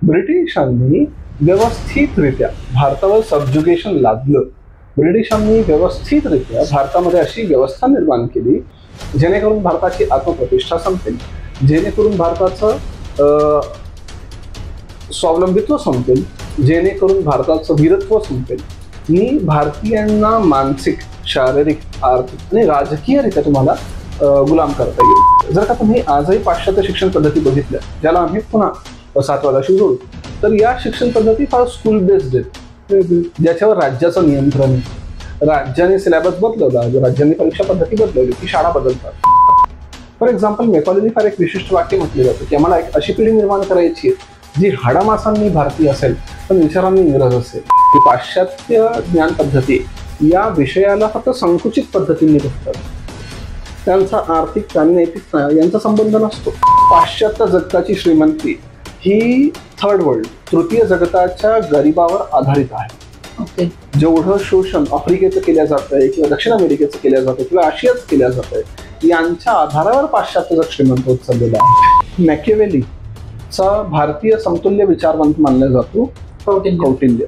ब्रिटिशांनी व्यवस्थितरित्या भारतावर सबज्युगेशन लादलं. ब्रिटिशांनी व्यवस्थितरित्या भारतामध्ये अशी व्यवस्था निर्माण केली जेणेकरून भारताची आत्मप्रतिष्ठा संपेल, जेणेकरून भारताचं स्वावलंबित्व संपेल, जेणेकरून भारताचं वीरत्व संपेल. मी भारतीयांना मानसिक, शारीरिक, आर्थिक आणि राजकीयरित्या तुम्हाला गुलाम करता येईल. जर का तुम्ही आजही पाश्चात्य शिक्षण पद्धती बघितल्या, ज्याला आम्ही पुन्हा 7 वर्षाशी जोडू, तर या शिक्षण पद्धती फार स्कूल बेस्ड आहेत, ज्याच्यावर राज्याचं नियंत्रण आहे. राज्याने सिलेबस बदलवला, राज्यांनी परीक्षा पद्धती बदलवली की शाळा बदलतात. फॉर एक्झाम्पल, मेकॉलेनी फार एक विशिष्ट वाक्य म्हटले जातं की आम्हाला एक अशी पिढी निर्माण करायची आहे जी हाडामासांनी भारतीय असेल पण विचारांनी इंग्रज असेल. की पाश्चात्य ज्ञान पद्धती या विषयाला फक्त संकुचित पद्धतीने बघतात, त्यांचा आर्थिक आणि नैतिक यांचा संबंध नसतो. पाश्चात्य जगताची श्रीमंती ही थर्ड वर्ल्ड, तृतीय जगताच्या गरिबावर आधारित आहे. जेवढं शोषण आफ्रिकेचं केलं जातंय किंवा दक्षिण अमेरिकेचं केलं जातंय किंवा आशियाचं केलं जातंय, यांच्या आधारावर पाश्चात्य जग श्रीमंत होत चाललेलं आहे. मॅकियावेलीचा भारतीय समतुल्य विचारवंत मानला जातो कौटिल्य.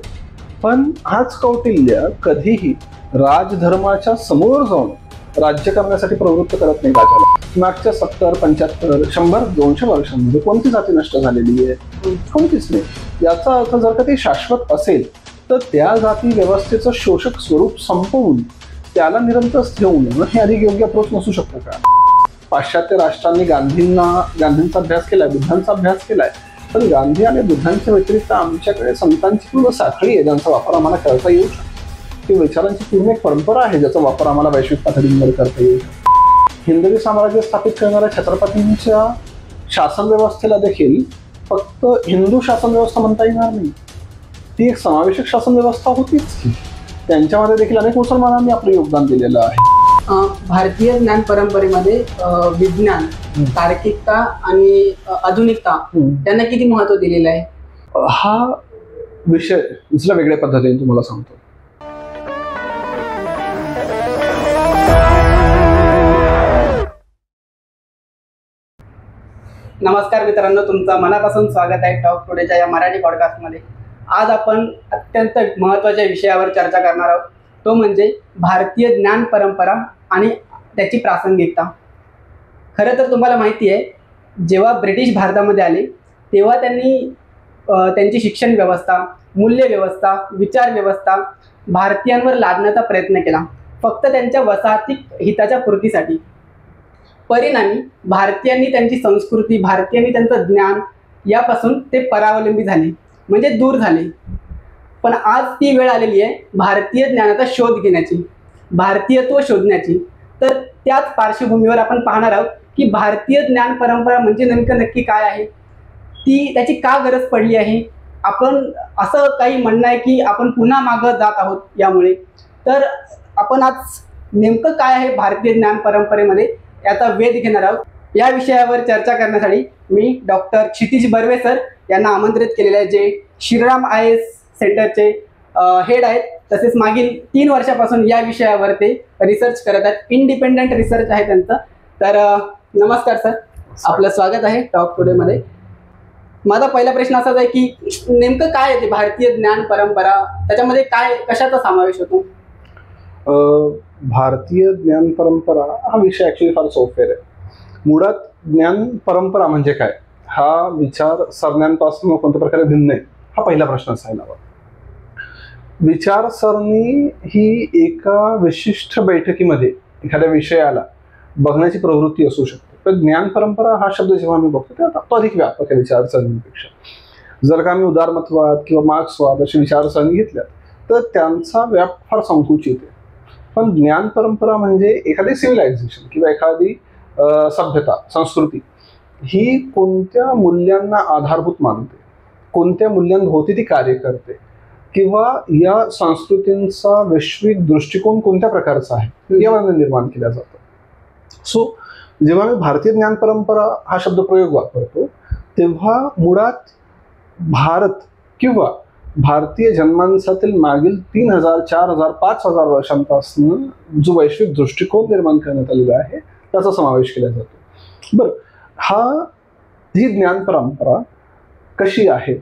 पण हाच कौटिल्य कधीही राजधर्माच्या समोर जाऊन राज्य करण्यासाठी प्रवृत्त करत नाही राजाला. मागच्या 70, 75, 100, 200 वर्षांमध्ये कोणती जाती नष्ट झालेली आहे? कोणतीच नाही. याचा अर्थ जर का ते शाश्वत असेल तर त्या जाती व्यवस्थेचं शोषक स्वरूप संपवून त्याला निरंतर ठेवणं हे अधिक योग्य अप्रोच नसू शकतं का? पाश्चात्य राष्ट्रांनी गांधींचा अभ्यास केलाय, बुद्धांचा अभ्यास केलाय, पण गांधी आणि बुद्धांच्या व्यतिरिक्त आमच्याकडे संतांची पूर्ण साखळी आहे ज्यांचा वापर आम्हाला करता येऊ शकतो. ती विचारांची पूर्ण एक परंपरा आहे ज्याचा वापर आम्हाला वैश्विक पातळीवर करता येऊ शकतो. हिंदवी साम्राज्य स्थापित करणाऱ्या छत्रपतींच्या शासन व्यवस्थेला देखील फक्त हिंदू शासन व्यवस्था म्हणता येणार नाही, ती एक समावेशक शासन व्यवस्था होतीच की. त्यांच्यामध्ये देखील अनेक मुसलमानांनी आपलं योगदान दिलेलं आहे. भारतीय ज्ञान परंपरेमध्ये विज्ञान, तार्किकता आणि आधुनिकता त्यांना किती महत्व दिलेलं आहे? हा विषय दुसऱ्या वेगळ्या पद्धतीने तुम्हाला सांगतो. नमस्कार मित्रांनो, तुमचं मनापासून स्वागत आहे टॉक टुडेच्या या मराठी पॉडकास्टमध्ये. आज आपण अत्यंत महत्त्वाच्या विषयावर चर्चा करणार आहोत, तो म्हणजे भारतीय ज्ञान परंपरा आणि त्याची प्रासंगिकता. खरं तर तुम्हाला माहिती आहे, जेव्हा ब्रिटिश भारतामध्ये आले तेव्हा त्यांनी त्यांची शिक्षण व्यवस्था, मूल्य व्यवस्था, विचार व्यवस्था भारतीयांवर लादण्याचा प्रयत्न केला, फक्त त्यांच्या वसाहतिक हिताच्या पूर्तीसाठी. परिणामी भारतीयांनी त्यांची संस्कृती, भारतीयांनी त्यांचं ज्ञान यापासून ते परावलंबी झाले, म्हणजे दूर झाले. पण आज ती वेळ आलेली आहे भारतीय ज्ञानाचा शोध घेण्याची, भारतीयत्व शोधण्याची. तर त्याच पार्श्वभूमीवर आपण पाहणार आहोत की भारतीय ज्ञान परंपरा म्हणजे नेमकं नक्की काय आहे, त्याची का गरज पडली आहे. आपण असं काही म्हणणं आहे की आपण पुन्हा मागं जात आहोत यामुळे. तर आपण आज नेमकं काय आहे भारतीय ज्ञान परंपरेमध्ये याचा वेध घेणार आहोत. या विषयावर चर्चा करण्यासाठी मी डॉक्टर क्षितिज बर्वे सर यांना आमंत्रित केलेले आहे, जे श्रीराम IAS सेंटरचे हेड आहेत. तसेच मागील 3 वर्षापासून या विषयावर ते रिसर्च करत आहेत, इंडिपेंडंट रिसर्च आहे त्यांचं. तर नमस्कार सर, आपलं स्वागत आहे टॉक टुडेमध्ये. माझा पहिला प्रश्न असाच आहे की नेमकं काय आहे ते भारतीय ज्ञान परंपरा, त्याच्यामध्ये काय कशाचा समावेश होतो? भारतीय ज्ञान परंपरा हा विषय ऍक्च्युली फार सोपेर आहे. मुळात ज्ञान परंपरा म्हणजे काय, हा विचार सरण्यांपासून कोणत्या प्रकारे भिन्न आहे, हा पहिला प्रश्न असायला हवा. विचारसरणी ही एका विशिष्ट बैठकीमध्ये एखाद्या विषयाला बघण्याची प्रवृत्ती असू शकते. पण ज्ञान परंपरा हा शब्द जेव्हा आम्ही बघतो तेव्हा तो अधिक व्यापक आहे विचारसरणीपेक्षा. जर का आम्ही उदारमतवाद किंवा मार्क्सवाद अशी विचारसरणी घेतल्या तर त्यांचा व्याप फार संकुचित आहे. पण ज्ञान परंपरा म्हणजे एखादी सिव्हिलायझेशन किंवा एखादी सभ्यता, संस्कृती ही कोणत्या मूल्यांना आधारभूत मानते, कोणत्या मूल्यांभोवती ती कार्य करते, किंवा या संस्कृतींचा वैश्विक दृष्टिकोन कोणत्या प्रकारचा आहे यावर निर्माण केला जातो. सो जेव्हा मी भारतीय ज्ञान परंपरा हा शब्दप्रयोग वापरतो तेव्हा मुळात भारत किंवा भारतीय जनमानसातील मागील 3000, 4000, 5000 वर्षांपासून जो वैश्विक दृष्टिकोन निर्माण करण्यात आलेला आहे त्याचा समावेश केला जातो. बरं, ही ज्ञान परंपरा कशी आहे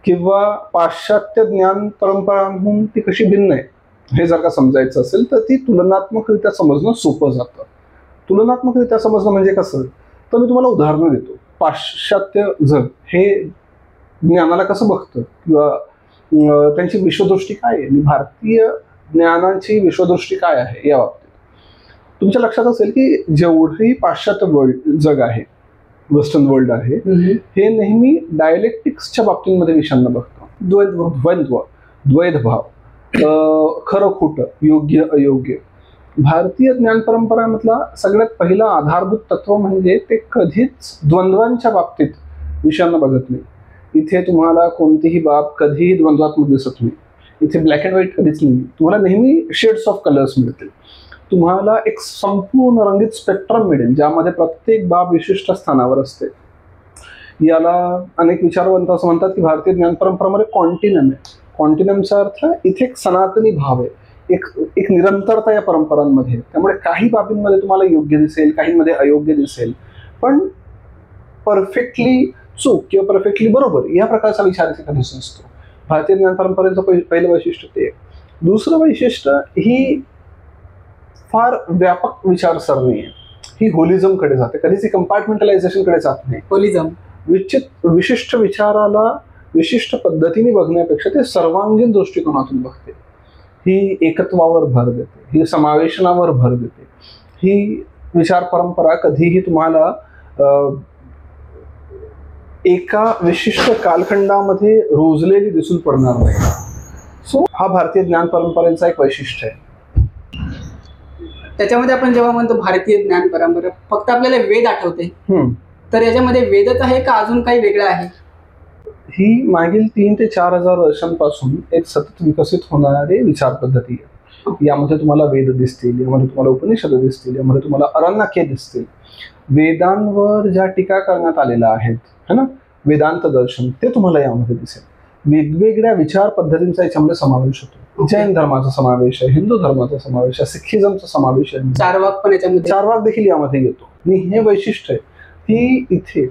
किंवा पाश्चात्य ज्ञान परंपरांहून ती कशी भिन्न आहे हे जर का समजायचं असेल तर ती तुलनात्मकरित्या समजणं सोपं जातं. तुलनात्मकरित्या समजणं म्हणजे कसं, तर मी तुम्हाला उदाहरणं देतो. पाश्चात्य जग हे ज्ञानाला कसं बघतं किंवा त्यांची विश्वदृष्टी काय आहे आणि भारतीय ज्ञानाची विश्वदृष्टी काय आहे या बाबतीत तुमच्या लक्षात असेल की जेवढंही पाश्चात्य वर्ल्ड जग आहे, वेस्टर्न वर्ल्ड आहे, हे नेहमी डायलेक्टिक्सच्या बाबतीमध्ये विषयांना बघतं. द्वैधभाव, खरं खोटं, योग्य अयोग्य. भारतीय ज्ञान परंपरामधला सगळ्यात पहिला आधारभूत तत्व म्हणजे ते कधीच द्वंद्वांच्या बाबतीत विषयांना बघत नाही. इथे तुम्हाला कोणतीही बाब कधीही द्वंद्वात्मक दिसत नाही. इथे ब्लॅक अँड व्हाईट कधीच नाही. तुम्हाला नेहमी शेड्स ऑफ कलर्स मिळतील. तुम्हाला एक संपूर्ण रंगीत स्पेक्ट्रम मिळेल ज्यामध्ये प्रत्येक बाब विशिष्ट स्थानावर असते. याला अनेक विचारवंत असं म्हणतात की भारतीय ज्ञान परंपरामध्ये कॉन्टिनम आहे. कॉन्टिनमचा अर्थ इथे एक सनातनी भाव आहे, एक निरंतरता या परंपरांमध्ये. त्यामुळे काही बाबींमध्ये तुम्हाला योग्य दिसेल, काहींमध्ये अयोग्य दिसेल, पण परफेक्टली चूक किंवा परफेक्टली बरोबर या प्रकारचा विचार इथे कधीच नसतो. भारतीय ज्ञान परंपरेचं पहिलं वैशिष्ट्य ते. दुसरं वैशिष्ट्य ही फार व्यापक विचारसरणी आहे. ही होलिझमकडे जाते, कधीच कंपार्टमेंटलायझेशनकडे जात नाही. होलिझम विशिष्ट विचाराला विशिष्ट पद्धतीने बघण्यापेक्षा ते सर्वांगीण दृष्टिकोनातून बघते. ही एकत्वावर भर देते, ही समावेशनावर भर देते. ही विचार परंपरा कधीही तुम्हाला एका विशिष्ट कालखंडामध्ये रुजलेली दिसून पडणार नाही. सो हा भारतीय ज्ञान परंपरेचा एक वैशिष्ट्य आहे. त्याच्यामध्ये आपण जेव्हा म्हणतो भारतीय ज्ञान परंपरा, फक्त आपल्याला वेद आठवते, तर याच्यामध्ये वेदच आहे का अजून काही वेगळं आहे? ही मागील 3,000 ते 4,000 वर्षांपासून एक सतत विकसित होणारी विचार पद्धती आहे. यामध्ये तुम्हाला वेद दिसतील, यामध्ये तुम्हाला उपनिषद दिसतील, यामध्ये तुम्हाला अरण्यके दिसतील. वेदांवर ज्या टीका करण्यात आलेल्या आहेत है ना, वेदांत दर्शन, ते तुम्हाला यामध्ये दिसेल. वेगवेगळ्या विचार पद्धतींचा याच्यामध्ये समावेश होतो. जैन धर्माचा समावेश आहे, हिंदू धर्माचा समावेश आहे, सिखिझमचा समावेश आहे, चारवाक पण याच्यामध्ये, चारवाक देखील यामध्ये येतो. आणि हे वैशिष्ट्य आहे की इथे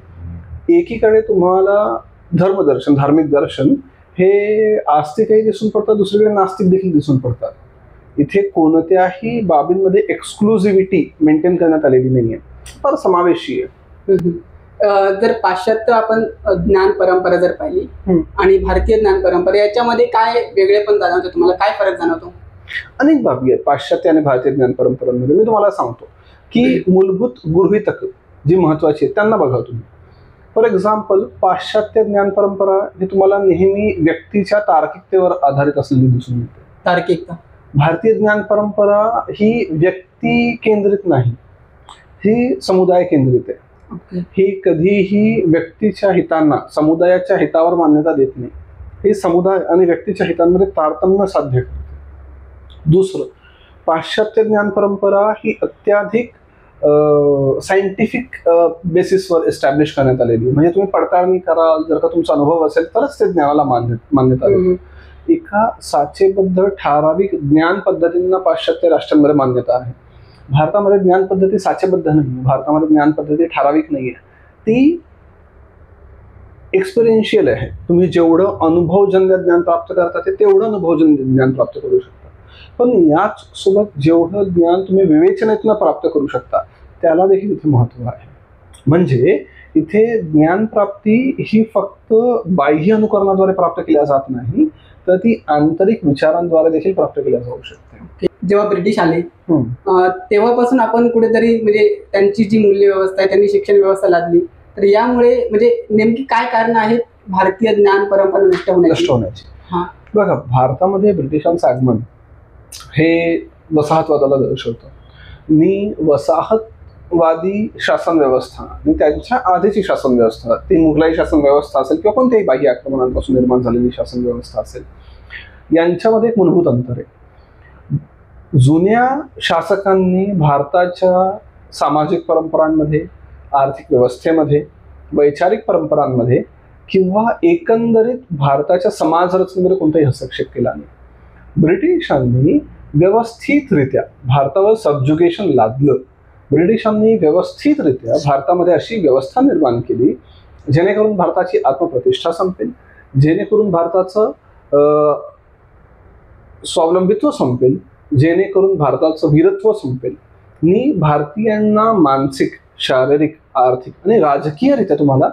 एकीकडे तुम्हाला धर्मदर्शन, धार्मिक दर्शन हे आस्तिकही दिसून पडतात, दुसरीकडे नास्तिक देखील दिसून पडतात. इथे कोणत्याही बाबींमध्ये एक्सक्लुझिव्हिटी मेंटेन करण्यात आलेली नाहीये, फार समावेशी आहे. जर पाश्चात्य आपण ज्ञान परंपरा जर पाहिली आणि भारतीय ज्ञान परंपरा, याच्यामध्ये काय वेगळे पण जाणवतो तुम्हाला? काय फरक जाणवतो? अनेक बाबी आहेत पाश्चात्य आणि भारतीय ज्ञान परंपरांमध्ये. मी तुम्हाला सांगतो की मूलभूत गृहीतक जी महत्वाची आहेत त्यांना बघा तुम्ही. फॉर एक्झाम्पल, पाश्चात्य ज्ञान परंपरा ही तुम्हाला नेहमी व्यक्तीच्या तार्किकतेवर आधारित असलेली दिसून येते. तार्किकता. भारतीय ज्ञान परंपरा ही व्यक्ती केंद्रित नाही, ही समुदाय केंद्रित आहे. ही कधीही व्यक्तीच्या हितांना, समुदायाच्या हितावर मान्यता देत नाही. ही समुदाय आणि व्यक्तीच्या हितांमध्ये तारतम्य साध्य करते. दुसरं, पाश्चात्य ज्ञान परंपरा ही अत्याधिक सायंटिफिक बेसिसवर एस्टॅब्लिश करण्यात आलेली. म्हणजे तुम्ही पडताळणी करा, जर का तुमचा अनुभव असेल तरच ते ज्ञानाला मान्यता देते. एका साचेबद्ध ठराविक ज्ञान पद्धतींना पाश्चात्य राष्ट्रांमध्ये मान्यता आहे. भारतामध्ये ज्ञान पद्धती साचेबद्ध नाही, भारतामध्ये ज्ञान पद्धती ठराविक नाहीये, ती एक्सपिरियन्शियल आहे. तुम्ही जेवढं अनुभवजन्य ज्ञान प्राप्त करता तेवढं अनुभवजन्य ज्ञान प्राप्त करू शकता. पण याच सोबत जेवढं ज्ञान तुम्ही विवेचनेतनं प्राप्त करू शकता त्याला देखील इथे महत्व आहे. म्हणजे इथे ज्ञान प्राप्ती ही फक्त बाह्य अनुकरणाद्वारे प्राप्त केल्या जात नाही, तर ती आंतरिक विचारांद्वारे देखील प्राप्त केल्या जाऊ शकते. जेव्हा ब्रिटिश आले तेव्हापासून आपण कुठेतरी म्हणजे त्यांची जी मूल्य व्यवस्था आहे, त्यांनी शिक्षण व्यवस्था लादली, तर यामुळे म्हणजे नेमकी काय कारण आहेत भारतीय ज्ञान परंपरा नष्ट होण्याची? बघा, भारतामध्ये ब्रिटिशांचं आगमन हे वसाहतवादाला दर्शवतं. आणि वसाहतवादी शासन व्यवस्था आणि त्यांच्या आधीची शासन व्यवस्था, ती मुघलाई शासन व्यवस्था असेल किंवा कोणत्याही बाह्य आक्रमणांपासून निर्माण झालेली शासन व्यवस्था असेल, यांच्यामध्ये एक मूलभूत अंतर आहे. जुन्या शासकांनी भारताच्या सामाजिक परंपरांमध्ये, आर्थिक व्यवस्थेमध्ये, वैचारिक परंपरांमध्ये किंवा एकंदरीत भारताच्या समाज रचनेमध्ये कोणताही हस्तक्षेप केला नाही. ब्रिटिशांनी व्यवस्थितरित्या भारतावर सबज्युगेशन लादलं. ब्रिटिशांनी व्यवस्थितरित्या भारतामध्ये अशी व्यवस्था निर्माण केली जेणेकरून भारताची आत्मप्रतिष्ठा संपेल, जेणेकरून भारताचं स्वावलंबित्व संपेल, जेणेकरून भारताचं वीरत्व संपेल आणि भारतीयांना मानसिक, शारीरिक, आर्थिक आणि राजकीयरित्या तुम्हाला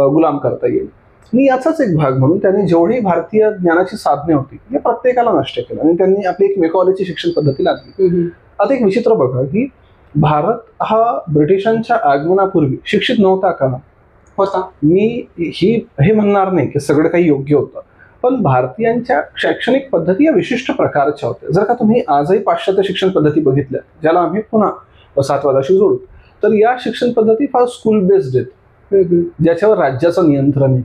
गुलाम करता येईल. आणि याचाच एक भाग म्हणून त्यांनी जेवढी भारतीय ज्ञानाची साधने होती या प्रत्येकाला नष्ट केलं आणि त्यांनी आपली एक मेकॉलॉजी शिक्षण पद्धती लागली. आता एक विचित्र बघा की भारत हा ब्रिटिशांच्या आगमनापूर्वी शिक्षित नव्हता का? होता. मी हे म्हणणार नाही की सगळं काही योग्य होतं, पण भारतीयांच्या शैक्षणिक पद्धती या विशिष्ट प्रकारच्या होत्या. जर का तुम्ही आजही पाश्चात्य शिक्षण पद्धती बघितल्या, ज्याला आम्ही पुन्हा वसाहतवादाशी जोडू, तर या शिक्षण पद्धती फार स्कूल बेस्ड आहेत, ज्याच्यावर राज्याचं नियंत्रण आहे.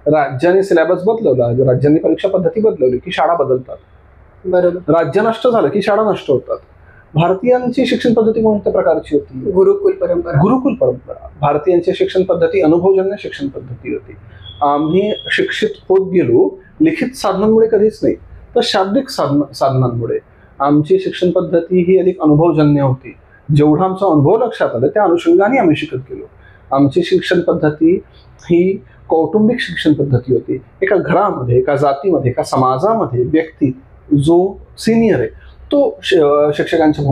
राज्याने सिलेबस बदलवला, राज्यांनी परीक्षा पद्धती बदलवली की शाळा बदलतात. बरोबर. राज्य नष्ट झालं की शाळा नष्ट होतात. भारतीयांची शिक्षण पद्धती कोणत्या प्रकारची होती? गुरुकुल परंपरा. गुरुकुल परंपरा. भारतीयांची शिक्षण पद्धती अनुभवजन्य शिक्षण पद्धती होती. आम्ही शिक्षित होत गेलो लिखित साधनांमुळे कधीच नाही, तर शाब्दिक साधनांमुळे. आमची शिक्षण पद्धती ही अधिक अनुभवजन्य होती. जेवढा आमचा अनुभव लक्षात आला त्या अनुषंगाने आम्ही शिकत गेलो. आमची शिक्षण पद्धती ही कौटुंबिक शिक्षण पद्धती होती. एका घरामध्ये, एका जातीमध्ये, एका समाजामध्ये व्यक्ती जो सिनियर आहे तो शिक्षकांच्या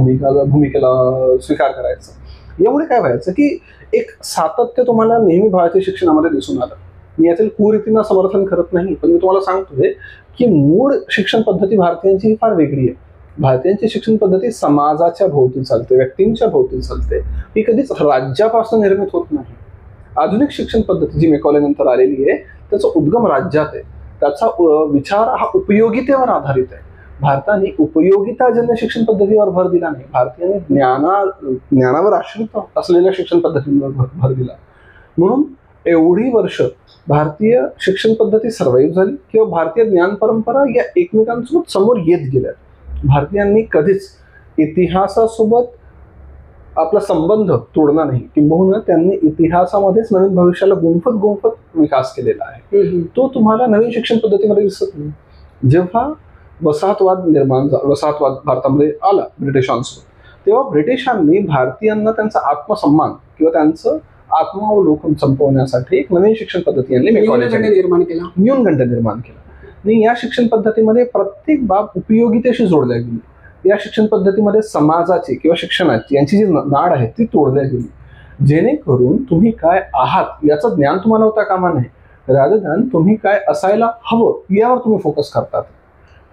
भूमिकेला स्वीकार करायचा. यामुळे काय व्हायचं की एक सातत्य तुम्हाला नेहमी भारतीय शिक्षणामध्ये दिसून आलं. मी यातील कुरीतींना समर्थन करत नाही, पण मी तुम्हाला सांगतोय की मूळ शिक्षण पद्धती भारतीयांची ही फार वेगळी आहे. भारतीयांची शिक्षण पद्धती समाजाच्या भोवती चालते, व्यक्तींच्या भोवती चालते. ही कधीच राज्यापासून निर्मित होत नाही. आधुनिक शिक्षण पद्धती जी मेकॉले नंतर आलेली आहे त्याचा उद्गम राज्यात आहे. त्याचा विचार हा उपयोगितेवर आधारित आहे. भारताने उपयोगिताजन्य शिक्षण पद्धतीवर भर दिला नाही. भारतीयांनी ज्ञानावर आश्रित असलेल्या शिक्षण पद्धतींवर भर दिला. म्हणून एवढी वर्ष भारतीय शिक्षण पद्धती सर्वाईव्ह झाली किंवा भारतीय ज्ञान परंपरा या एकमेकांसोबत समोर येत गेल्या. भारतीयांनी कधीच इतिहासासोबत आपला संबंध तोडला नाही, किंबहुना त्यांनी इतिहासामध्येच नवीन भविष्याला गुंफत विकास केलेला आहे. तो तुम्हाला नवीन शिक्षण पद्धतीमध्ये दिसत नाही. जेव्हा वसाहतवाद भारतामध्ये आला ब्रिटिशांसोबत, तेव्हा ब्रिटिशांनी भारतीयांना त्यांचा आत्मसन्मान किंवा त्यांचं आत्मावलोकन संपवण्यासाठी एक नवीन शिक्षण पद्धती आणली, न्यूनगंड निर्माण केला. आणि या शिक्षण पद्धतीमध्ये प्रत्येक बाब उपयोगितेशी जोडल्या गेली. या शिक्षण पद्धतीमध्ये समाजाची किंवा शिक्षणाची यांची जी नाड आहे ती तोडल्या गेली, जेणेकरून तुम्ही काय आहात याचं ज्ञान तुम्हाला होता कामा नये, रादर दॅन तुम्ही काय असायला हवं यावर तुम्ही फोकस करतात.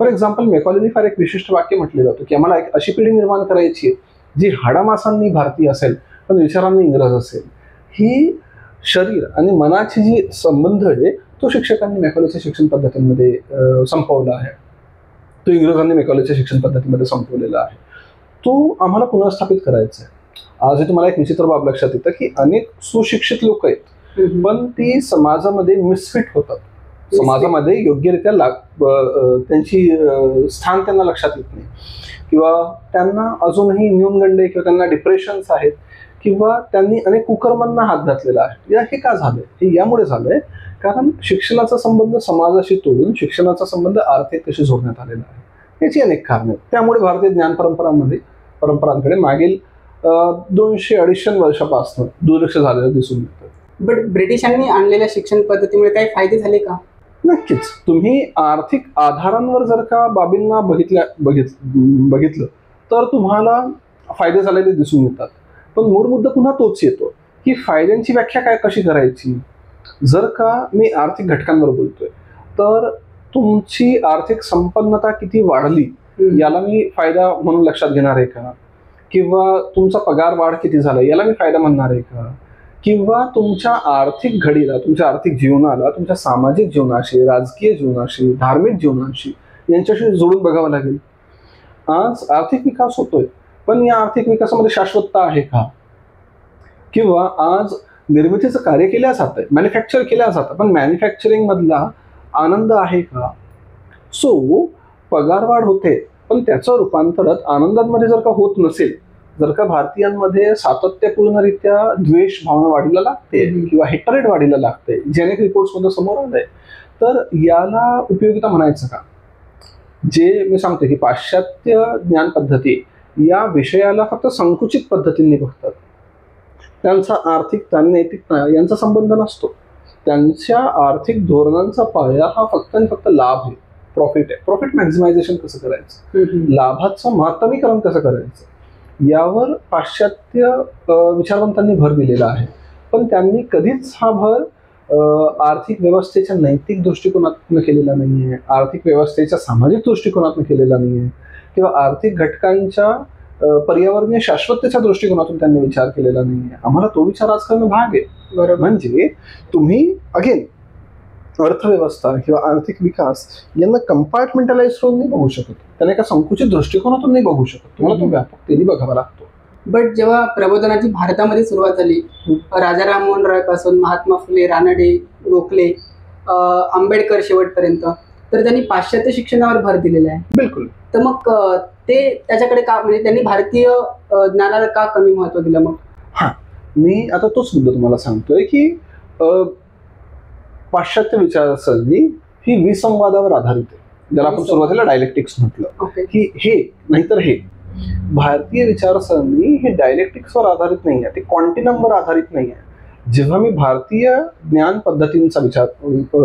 फॉर एक्झाम्पल, मेकॉलेने फार एक विशिष्ट वाक्य म्हटलेलं होतं की आम्हाला एक अशी पिढी निर्माण करायची आहे जी हाडामासांनी भारतीय असेल पण विचारांनी इंग्रज असेल. ही शरीर आणि मनाची जी संबंध आहे तो शिक्षकांनी मेकॉलेच्या शिक्षण पद्धतीमध्ये संपवला आहे. तो इंग्रजांनी मेकॉलेच्या शिक्षण पद्धतीमध्ये संपवलेला आहे. तो आम्हाला पुनर्स्थापित करायचा आहे. आज तुम्हाला एक विचित्र बाब लक्षात येतं की अनेक सुशिक्षित लोक आहेत पण ती समाजामध्ये मिसफिट होतात. समाजामध्ये योग्यरित्या त्यांची स्थान त्यांना लक्षात येत नाही, किंवा त्यांना अजूनही न्यूनगंड किंवा त्यांना डिप्रेशन्स आहेत, किंवा त्यांनी अनेक कुकर्मांना हात घातलेला आहे. हे का झालंय? हे यामुळे झालंय कारण शिक्षणाचा संबंध समाजाशी तोडून शिक्षणाचा संबंध आर्थिकतेशी जोडण्यात आलेला आहे. याची अनेक कारणे. त्यामुळे भारतीय ज्ञान परंपरांकडे मागील 200-250 वर्षापासून दुर्लक्ष झालेलं दिसून येतं. बट ब्रिटिशांनी आणलेल्या शिक्षण पद्धतीमुळे काही फायदे झाले का? नक्कीच. तुम्ही आर्थिक आधारांवर जर का बाबींना बघितलं तर तुम्हाला फायदे झालेले दिसून येतात. पण मूळ मुद्दा पुन्हा तोच येतो की फायद्यांची व्याख्या कशी करायची. जर का मी आर्थिक घटकांवर बोलतोय तर तुमची आर्थिक संपन्नता किती वाढली याला मी फायदा म्हणून लक्षात घेणार आहे का, किंवा तुमचा पगार वाढ किती झाला याला मी फायदा म्हणणार आहे का, किंवा तुमच्या आर्थिक घडीला, तुमच्या आर्थिक जीवनाला तुमच्या सामाजिक जीवनाशी, राजकीय जीवनाशी, धार्मिक जीवनाशी यांच्याशी जोडून बघावं लागेल. आज आर्थिक विकास होतोय पण या आर्थिक विकासामध्ये शाश्वतता आहे का, किंवा आज निर्मितीचं कार्य केल्या जातंय, मॅन्युफॅक्चर केल्या जातं पण मॅन्युफॅक्चरिंग मधला आनंद आहे का. सो पगारवाढ होते पण त्याचं रूपांतरण आनंदांमध्ये जर का होत नसेल, जर का भारतीयांमध्ये सातत्यपूर्णरित्या द्वेष भावना वाढीला लागते किंवा हेटरेट वाढीला लागते, जे अनेक रिपोर्ट्समध्ये समोर आलंय, तर याला उपयोगिता म्हणायचं का. जे मी सांगतो की पाश्चात्य ज्ञान पद्धती या विषयाला फक्त संकुचित पद्धतींनी बघतात. त्यांचा आर्थिकता आणि नैतिकता यांचा संबंध नसतो. त्यांच्या आर्थिक धोरणांचा पाया हा फक्त आणि फक्त लाभ आहे, प्रॉफिट आहे. प्रॉफिट मॅक्झिमायझेशन कसं करायचं, लाभाचं महत्तमीकरण कसं करायचं, यावर पाश्चात्य विचारवंतांनी भर दिलेला आहे. पण त्यांनी कधीच हा भर आर्थिक व्यवस्थेच्या नैतिक दृष्टिकोनातून केलेला नाहीये, आर्थिक व्यवस्थेच्या सामाजिक दृष्टिकोनातून केलेला नाहीये, किंवा आर्थिक घटकांच्या पर्यावरणीय शाश्वततेच्या दृष्टिकोनातून त्यांनी विचार केलेला नाहीये. आम्हाला तो विचार आज करणं भाग आहे. बरोबर. म्हणजे तुम्ही अगेन अर्थव्यवस्था किंवा आर्थिक विकास यांना कंपार्टमेंटलाइज करून नाही बघू शकत, त्यांना एका संकुचित दृष्टिकोनातून नाही बघू शकत, तुम्हाला तो व्यापकतेने बघावा लागतो. बट जेव्हा प्रबोधनाची भारतामध्ये सुरुवात झाली, राजा राममोहन रॉय पासून महात्मा फुले, रानडे, गोखले, आंबेडकर शेवटपर्यंत, तर त्यांनी पाश्चात्य शिक्षणावर भर दिलेला आहे. बिलकुल. तर मग ते त्याच्याकडे का, म्हणजे त्यांनी भारतीय ज्ञानाला का कमी महत्व दिलं मग? मी आता तोच मुद्दा तुम्हाला सांगतोय की पाश्चात्य विचारसरणी ही विसंवादावर आधारित आहे, ज्याला आपण सुरुवातीला डायलेक्टिक्स म्हटलं, की हे नाहीतर हे. भारतीय विचारसरणी हे डायलेक्टिक्सवर आधारित नाही आहे, ते कॉन्टिनमवर आधारित नाही आहे. जेव्हा मी भारतीय ज्ञान पद्धतींचा विचार,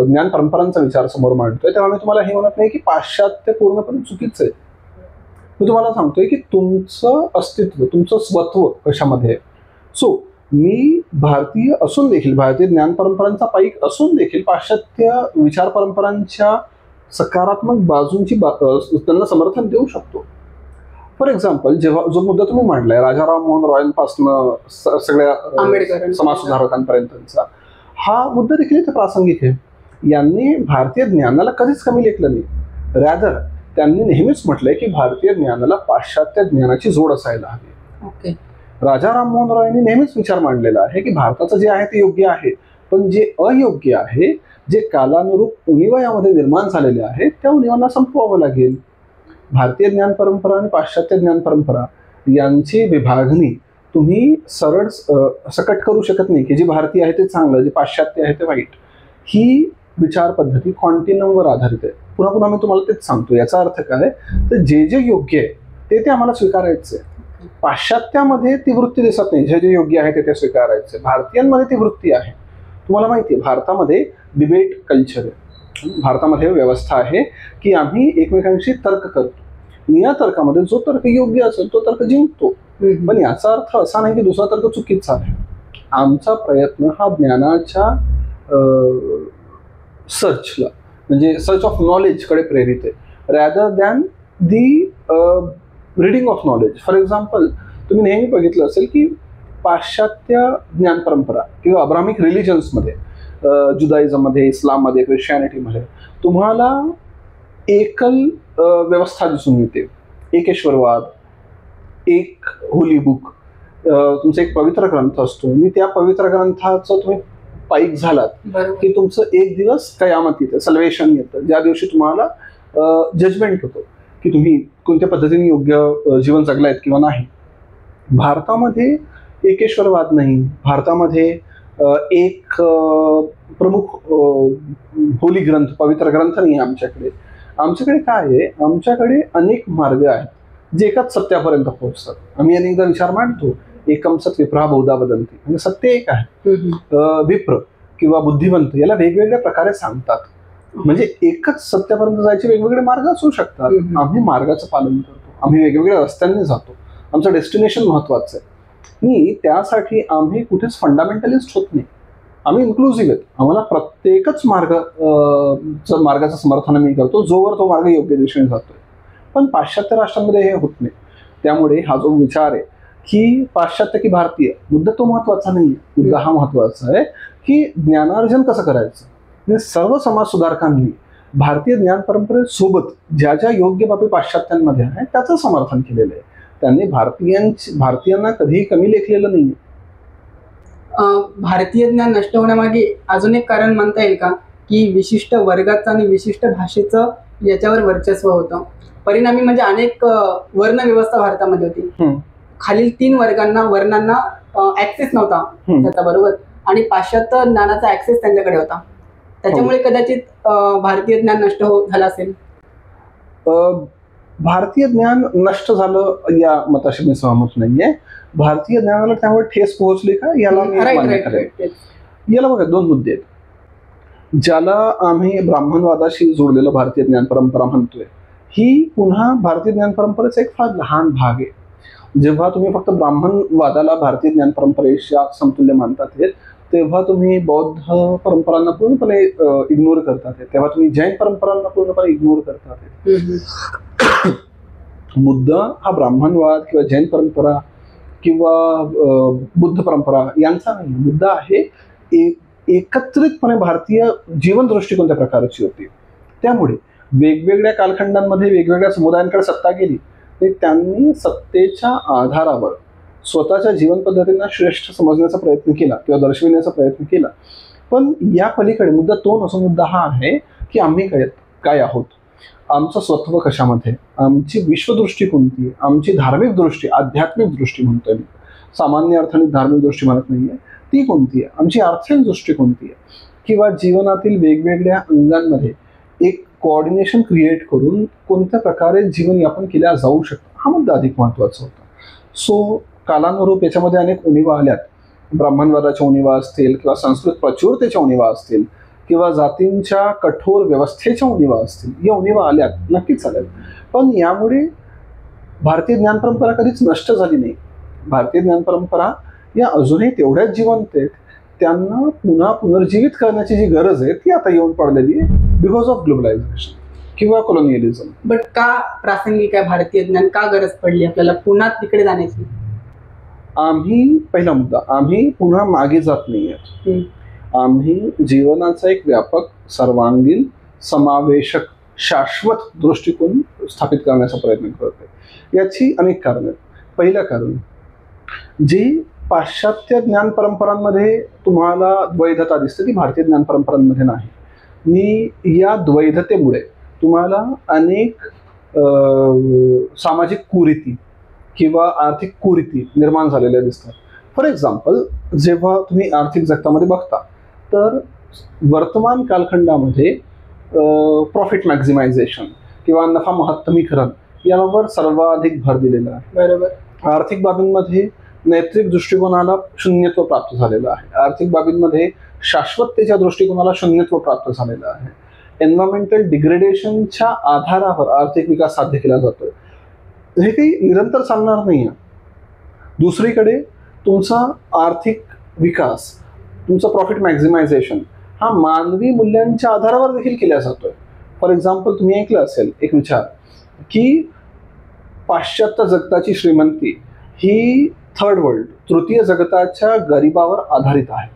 ज्ञान परंपरांचा विचार समोर मांडतोय, तेव्हा मी तुम्हाला हे म्हणत नाही की पाश्चात्य पूर्णपणे चुकीचं आहे. मी तुम्हाला सांगतोय की तुमचं अस्तित्व, तुमचं स्वत्व कशामध्ये आहे. सो मी भारतीय असून देखील, भारतीय ज्ञान परंपरांचा पाईक असून देखील पाश्चात्य विचार परंपरांच्या सकारात्मक बाजूंची त्यांना समर्थन देऊ शकतो. फॉर एक्झाम्पल, जेव्हा जो मुद्दा तुम्ही मांडलाय राजा राममोहन रॉयपासून सगळ्या समाजसुधारकांपर्यंतचा, हा मुद्दा देखील इथे प्रासंगिक आहे. यांनी भारतीय ज्ञानाला कधीच कमी लेखलं नाही, रॅदर त्यांनी नेहमीच म्हटलंय की भारतीय ज्ञानाला पाश्चात्य ज्ञानाची जोड असायला हवी. राजा राममोहन रॉयनी नेहमीच विचार मांडलेला आहे की भारताचं जे आहे ते योग्य आहे, पण जे अयोग्य आहे, जे कालानुरूप उणिवा यामध्ये निर्माण झालेले आहेत, त्या उणिवांना संपवावं लागेल. भारतीय ज्ञान परंपरा आणि पाश्चात्य ज्ञान परंपरा यांची विभागणी तुम्ही सरळ सकट करू शकत नाही की जे भारतीय आहे ते चांगलं, जे पाश्चात्य आहे ते वाईट. ही विचार पद्धती कॉन्टिनमवर आधारित आहे. पुन्हा पुन्हा मी तुम्हाला तेच सांगतो. याचा अर्थ काय, तर जे जे योग्य आहे ते आम्हाला स्वीकारायचं आहे. पाश्चात्यामध्ये ती वृत्ती दिसत नाही, जे जे योग्य आहे ते स्वीकारायचं. भारतीयांमध्ये ती वृत्ती आहे. तुम्हाला माहिती आहे, भारतामध्ये डिबेट कल्चर आहे. भारतामध्ये व्यवस्था आहे की आम्ही एकमेकांशी तर्क करतो, या तर्कामध्ये जो तर्क योग्य असेल तो तर्क जिंकतो. पण याचा अर्थ असा नाही की दुसरा तर्क चुकीचा आहे. आमचा प्रयत्न हा ज्ञानाच्या सर्चला, म्हणजे सर्च ऑफ नॉलेजकडे प्रेरित आहे, rather than the reading of knowledge. For example, तुम्ही नेहमी बघितलं असेल की पाश्चात्य ज्ञान परंपरा किंवा अब्रामिक रिलिजन्समध्ये, जुदाइझममध्ये, इस्लाममध्ये, ख्रिश्चॅनिटीमध्ये तुम्हाला एकल व्यवस्था दिसून येते. एकेश्वरवाद, एक होली बुक, तुमचा एक पवित्र ग्रंथ असतो आणि त्या पवित्र ग्रंथाचं तुम्ही पाईक झालात की तुमचं एक दिवस कयामत येतं, सल्वेशन येतं, ज्या दिवशी तुम्हाला जजमेंट होतं की तुम्ही कोणत्या पद्धतीने योग्य जीवन जगलायत किंवा नाही. भारतामध्ये एकेश्वरवाद नाही. भारतामध्ये एक प्रमुख होली ग्रंथ, पवित्र ग्रंथ नाही आमच्याकडे. आमच्याकडे काय आहे, आमच्याकडे अनेक मार्ग आहेत जे एकाच सत्यापर्यंत पोहोचतात. आम्ही अनेकदा विचार मांडतो, एकम सत विप्रा बहुधा वदन्ति, म्हणजे सत्य एक आहे. विप्र किंवा बुद्धिवंत याला वेगवेगळ्या प्रकारे सांगतात, म्हणजे एकच सत्यापर्यंत जायचे वेगवेगळे मार्ग असू शकतात. आम्ही मार्गाचं पालन करतो, आम्ही वेगवेगळ्या रस्त्यांनी जातो, आमचं डेस्टिनेशन महत्वाचं आहे. त्यासाठी आम्ही कुठेच फंडामेंटलिस्ट होत नाही, आम्ही इन्क्लुझिव्ह आहेत. आम्हाला प्रत्येकच मार्गाचं समर्थन आम्ही करतो जोवर तो मार्ग योग्य दिशेने जातोय. पण पाश्चात्य राष्ट्रांमध्ये हे होत नाही. त्यामुळे हा जो विचार आहे की पाश्चात्य की भारतीय, मुद्दा तो महत्वाचा नाही. मुद्दा हा महत्वाचा आहे की ज्ञानार्जन कसं करायचं. सर्व समाज सुधारकांनी भारतीय ज्ञान परंपरेसोबत ज्या ज्या योग्य बाबी पाश्चात्यांमध्ये आहे त्याचं समर्थन केलेलं आहे. त्यांनी भारतीयांना कधीही कमी लेखलेलं नाही. भारतीय ज्ञान नष्ट होण्यामागे अजून एक कारण म्हणता येईल का, की विशिष्ट वर्गाचं आणि विशिष्ट भाषेचं याच्यावर वर्चस्व होतं. परिणामी म्हणजे अनेक वर्ण व्यवस्था भारतामध्ये होती. खालील 3 वर्णांना ऍक्सेस नव्हता त्याचा, बरोबर, आणि पाश्चात्य ज्ञानाचा ऍक्सेस त्यांच्याकडे होता. त्याच्यामुळे कदाचित भारतीय ज्ञान नष्ट झालं असेल. भारतीय ज्ञान नष्ट झालं या मताशी मी सहमत नाहीये. भारतीय ज्ञानाला त्यामुळे ठेस पोहोचली का याला मी मान्य करेन. याला बघा 2 मुद्दे आहेत. ज्याला आम्ही ब्राह्मणवादाशी जोडलेलं भारतीय ज्ञान परंपरा म्हणतोय, ही पुन्हा भारतीय ज्ञान परंपरेचा एक फार लहान भाग आहे. जेव्हा तुम्ही फक्त ब्राह्मणवादाला भारतीय ज्ञान परंपरेच्या समतुल्य मानतात तेव्हा तुम्ही बौद्ध परंपरांना पूर्णपणे इग्नोर करतात, तेव्हा तुम्ही जैन परंपरांना पूर्णपणे इग्नोर करतात. मुद्दा हा ब्राह्मणवाद किंवा जैन परंपरा किंवा बुद्ध परंपरा यांचा नाही. मुद्दा आहे एकत्रितपणे भारतीय जीवन दृष्टिकोन त्या प्रकारची होती. त्यामुळे वेगवेगळ्या कालखंडांमध्ये वेगवेगळ्या समुदायांकडे सत्ता गेली आणि त्यांनी सत्तेच्या आधारावर स्वतःच्या जीवन पद्धतींना श्रेष्ठ समजण्याचा प्रयत्न केला किंवा दर्शविण्याचा प्रयत्न केला. पण या पलीकडे मुद्दा तो नसून मुद्दा हा आहे की आम्ही काय आहोत, आमचं स्वत्व कशामध्ये, आमची विश्वदृष्टी कोणती, आमची धार्मिक दृष्टी, आध्यात्मिक दृष्टी म्हणतोय मी, सामान्य अर्थाने धार्मिक दृष्टी म्हणत नाहीये, ती कोणती आहे, आमची आर्थिक दृष्टी कोणती आहे, किंवा जीवनातील वेगवेगळ्या अंगांमध्ये एक कोऑर्डिनेशन क्रिएट करून कोणत्या प्रकारे जीवनयापन केल्या जाऊ शकतं, हा मुद्दा अधिक महत्वाचा होता. सो कालानुरूप याच्यामध्ये अनेक उणिवा आल्यात. ब्राह्मणवादाच्या उणिवा असतील किंवा संस्कृत प्रचुरतेच्या उणिवा असतील किंवा जातींच्या कठोर व्यवस्थेच्या उणिवा असतील, या उणिवा आल्यात, नक्कीच आल्यात. पण यामुळे भारतीय ज्ञान परंपरा कधीच नष्ट झाली नाही. भारतीय ज्ञान परंपरा या अजूनही तेवढ्याच जिवंत आहेत. त्यांना पुन्हा पुनर्जीवित करण्याची जी गरज आहे ती आता येऊन पडलेली आहे बिकॉज ऑफ ग्लोबलायझेशन किंवा कोलोनियलिझम. बट का प्रासंगिक आहे भारतीय ज्ञान, का गरज पडली आपल्याला पुन्हा तिकडे जाण्याची? पहिला मुद्दा, आम्ही पुन्हा मागे जात नाहीये. आम्ही जीवनाचा एक व्यापक, सर्वांगीण, समावेशक, शाश्वत दृष्टिकोन स्थापित करण्याचा प्रयत्न करतोय. याची अनेक कारण आहेत. पहिलं कारण, जी पाश्चात्य ज्ञान परंपरांमध्ये तुम्हाला द्वैधता दिसते ती भारतीय ज्ञान परंपरांमध्ये नाही. आणि या द्वैधतेमुळे तुम्हाला अनेक सामाजिक कुरीती किंवा आर्थिक कुरीती निर्माण झालेल्या दिसतात. फॉर एक्झाम्पल, जेव्हा तुम्ही आर्थिक जगतामध्ये बघता तर वर्तमान कालखंडामध्ये प्रॉफिट मॅक्झिमायझेशन किंवा नफा महत्तमीकरण यावर सर्वाधिक भर दिलेला आहे. बरोबर. आर्थिक बाबींमध्ये नैतिक दृष्टिकोनाला शून्यत्व प्राप्त झालेलं आहे. आर्थिक बाबींमध्ये शाश्वततेच्या दृष्टिकोनाला शून्यत्व प्राप्त झालेलं आहे. एन्व्हायरमेंटल डिग्रेडेशनच्या आधारावर आर्थिक विकास साध्य केला जातोय. हे काही निरंतर चालणार नाही. दुसरीकडे तुमचा आर्थिक विकास, तुमचं प्रॉफिट मॅक्झिमायझेशन हा मानवी मूल्यांच्या आधारावर देखील केला जातोय. फॉर एक्झाम्पल, तुम्ही ऐकलं असेल एक विचार की पाश्चात्य जगताची श्रीमंती ही थर्ड वर्ल्ड, तृतीय जगताच्या गरिबावर आधारित आहे.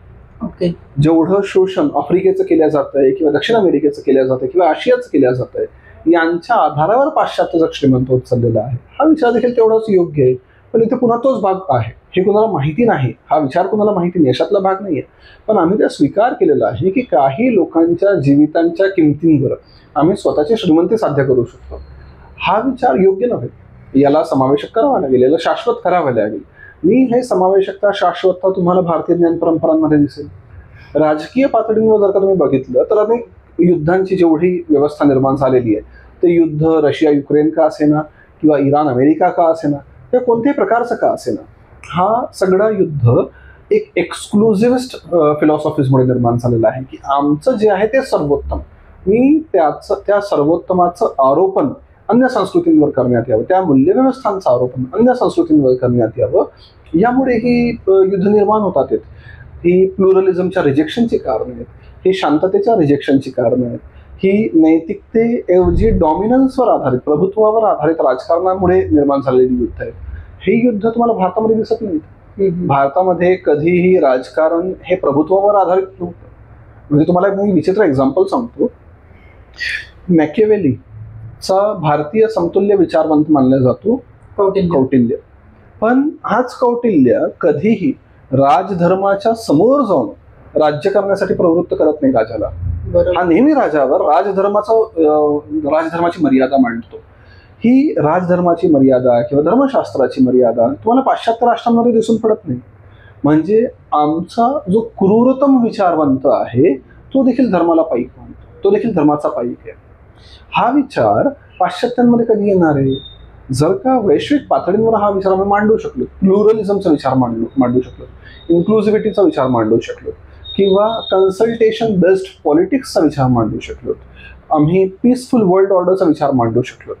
ओके. जेवढं शोषण आफ्रिकेचं केलं जातंय किंवा दक्षिण अमेरिकेचं केलं जातंय किंवा आशियाचं केलं जातंय, यांच्या आधारावर पाश्चात्य जग श्रीमंत होत चाललेला आहे. हा विचार देखील तेवढाच योग्य आहे. पण इथे पुन्हा तोच भाग आहे, हे कुणाला माहिती नाही, हा विचार कुणाला माहिती नाही, अशातला भाग नाहीये. पण आम्ही त्या स्वीकार केलेला आहे की काही लोकांच्या जीवितांच्या किमतींवर आम्ही स्वतःची श्रीमंती साध्य करू शकतो. हा विचार योग्य नव्हे. याला समावेशक करावा लागेल, याला शाश्वत करावं लागेल. मी हे समावेशकता, शाश्वतता तुम्हाला भारतीय ज्ञान परंपरांमध्ये दिसेल. राजकीय पातळीवर जर का तुम्ही बघितलं तर अनेक युद्धांची जेवढी व्यवस्था निर्माण झालेली आहे, ते युद्ध रशिया युक्रेन का असेना किंवा इराण अमेरिका का असेना किंवा कोणत्याही प्रकारचं का असेना, हा सगळा युद्ध एक एक्सक्लुझिव्हिस्ट फिलॉसॉफीजमुळे निर्माण झालेला आहे की आमचं जे आहे ते सर्वोत्तम. मी त्या सर्वोत्तमाचं आरोपण अन्य संस्कृतींवर करण्यात यावं, त्या मूल्यव्यवस्थांचं आरोपण अन्य संस्कृतींवर करण्यात यावं, यामुळे ही युद्ध निर्माण होतात. ही प्लुरलिझमच्या रिजेक्शनची कारणं आहेत, ही शांततेच्या रिजेक्शनची कारणं आहेत, ही नैतिकतेऐवजी डॉमिनन्सवर आधारित, प्रभुत्वावर आधारित राजकारणामुळे निर्माण झालेली युद्ध आहेत. हे युद्ध तुम्हाला भारतामध्ये दिसत नाहीत. भारतामध्ये कधीही राजकारण हे प्रभुत्वावर आधारित नव्हतं. म्हणजे तुम्हाला मी विचित्र एक्झाम्पल सांगतो. मॅकियावेलीचा भारतीय समतुल्य विचारवंत मानला जातो कौटिल्य. पण हाच कौटिल्य कधीही राजधर्माच्या समोर जाऊन राज्य करण्यासाठी प्रवृत्त करत नाही राजाला. हा नेहमी राजावर राजधर्माची मर्यादा मांडतो. ही राजधर्माची मर्यादा किंवा धर्मशास्त्राची मर्यादा तुम्हाला पाश्चात्य राष्ट्रांमध्ये दिसून पडत नाही. म्हणजे आमचा जो क्रूरतम विचारवंत आहे तो देखील धर्माला पाईक मानतो, तो देखील धर्माचा पाईक आहे. हा विचार पाश्चात्यांमध्ये कधी येणार आहे? जर का वैश्विक पातळींवर हा विचार आम्ही मांडू शकलो, प्लुरलिझमचा विचार मांडू शकलो, इन्क्लुझिव्हिटीचा विचार मांडू शकलो, किंवा कन्सल्टेशन बेस्ड पॉलिटिक्सचा विचार मांडू शकलो, आम्ही पीसफुल वर्ल्ड ऑर्डरचा विचार मांडू शकलो,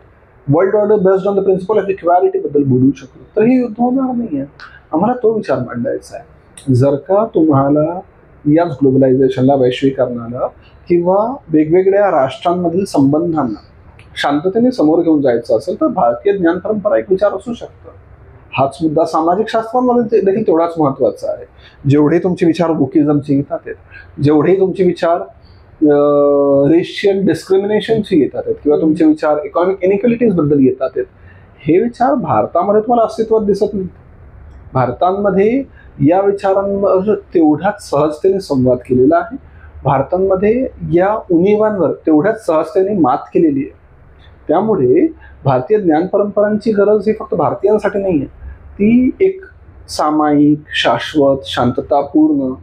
world order based on the principle of equality बद्दल बोलू शकलो, तर हे युद्ध होणार नाही आहे. आम्हाला तो विचार मांडायचा आहे. जर का तुम्हाला याच ग्लोबलायझेशनला, वैश्वीकरणाला किंवा वेगवेगळ्या राष्ट्रांमधील संबंधांना शांततेने समोर घेऊन जायचं असेल तर भारतीय ज्ञान परंपरा एक विचार असू शकतं. हाच मुद्दा सामाजिक शास्त्रांमध्ये देखील तेवढाच महत्वाचा आहे. जेवढे तुमचे विचार बुकिझमचे येतात आहेत, जेवढे तुमचे विचार रेशियल डिस्क्रिमिनेशनचे येतात आहेत किंवा तुमचे विचार इकॉनॉमिक इनइक्वॅलिटीज बद्दल येतात आहेत, हे विचार भारतामध्ये तुम्हाला अस्तित्वात दिसत नाहीत. भारतामध्ये या विचारांवर तेवढ्याच सहजतेने संवाद केलेला आहे. भारतामध्ये या उणिवांवर तेवढ्याच सहजतेने मात केलेली आहे. त्यामुळे भारतीय ज्ञान परंपरांची गरज ही फक्त भारतीयांसाठी नाही आहे, ती एक सामायिक, शाश्वत, शांततापूर्ण,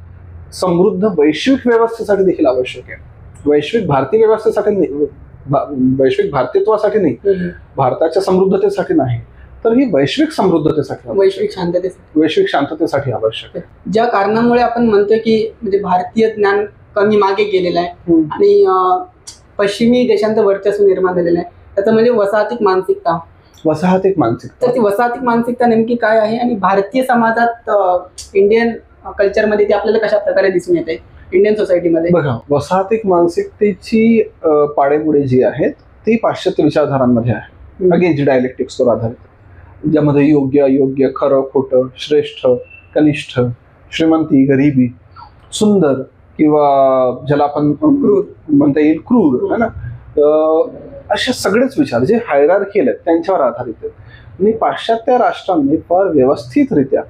समृद्ध वैश्विक व्यवस्थेसाठी देखील आवश्यक आहे. वैश्विक भारतीय व्यवस्थेसाठी नाही, वैश्विक भारतीयत्वासाठी नाही, भारताच्या समृद्धतेसाठी नाही, तर ही वैश्विक समृद्धतेसाठी, वैश्विक शांततेसाठी आवश्यक आहे. ज्या कारणामुळे आपण म्हणतोय की म्हणजे भारतीय ज्ञान कमी मागे गेलेलं आहे आणि पश्चिमी देशांचं वर्चस्व निर्माण झालेलं आहे, त्याचं म्हणजे वसाहतिक मानसिकता. तर ती वसाहतिक मानसिकता नेमकी काय आहे आणि भारतीय समाजात, इंडियन कल्चरमध्ये ती आपल्याला कशा प्रकारे दिसून येते इंडियन सोसायटीमध्ये? बघा, वसाहतिक मानसिकतेची पाडेमुळे जी आहेत ती पाश्चात्य विचारधारांमध्ये आहे. अगेन जी डायलेक्टिक्सवर आधारित, ज्यामध्ये योग्य अयोग्य, खरं खोटं, श्रेष्ठ कनिष्ठ, श्रीमंती गरिबी, सुंदर किंवा ज्याला आपण क्रूर म्हणता येईल, क्रूर है ना, असे सगळेच विचार जे हायरार्कियल आहेत त्यांच्यावर आधारित आहेत. आणि पाश्चात्य राष्ट्रांनी फार व्यवस्थितरित्या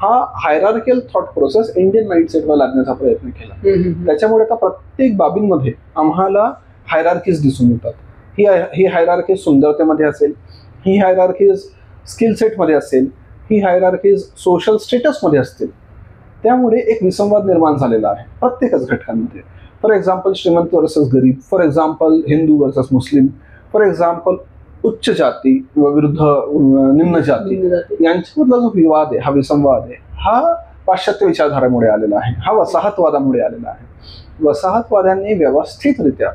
हा हायरार्कियल थॉट प्रोसेस इंडियन माइंडसेटवर लागण्याचा प्रयत्न केला. त्याच्यामुळे आता प्रत्येक बाबींमध्ये आम्हाला हायरार्कीज दिसून येतात. ही हायरार्कीज सुंदरतेमध्ये असेल, ही हायरार्कीज स्किल सेटमध्ये असेल, ही हायरार्कीज सोशल स्टेटसमध्ये असतील. त्यामुळे एक विसंवाद निर्माण झालेला आहे प्रत्येकच घटकांमध्ये. फॉर एक्झाम्पल श्रीमंत वर्सेस गरीब, for example Hindu versus Muslim, for example उच्च जाती विरुद्ध निम्न जाती यांच्यामधला जो विवाद आहे, हा विसंवाद आहे, हा पाश्चात्य विचारधारेमुळे आलेला आहे, हा वसाहतवादामुळे आलेला आहे. वसाहतवाद्यांनी व्यवस्थितरित्या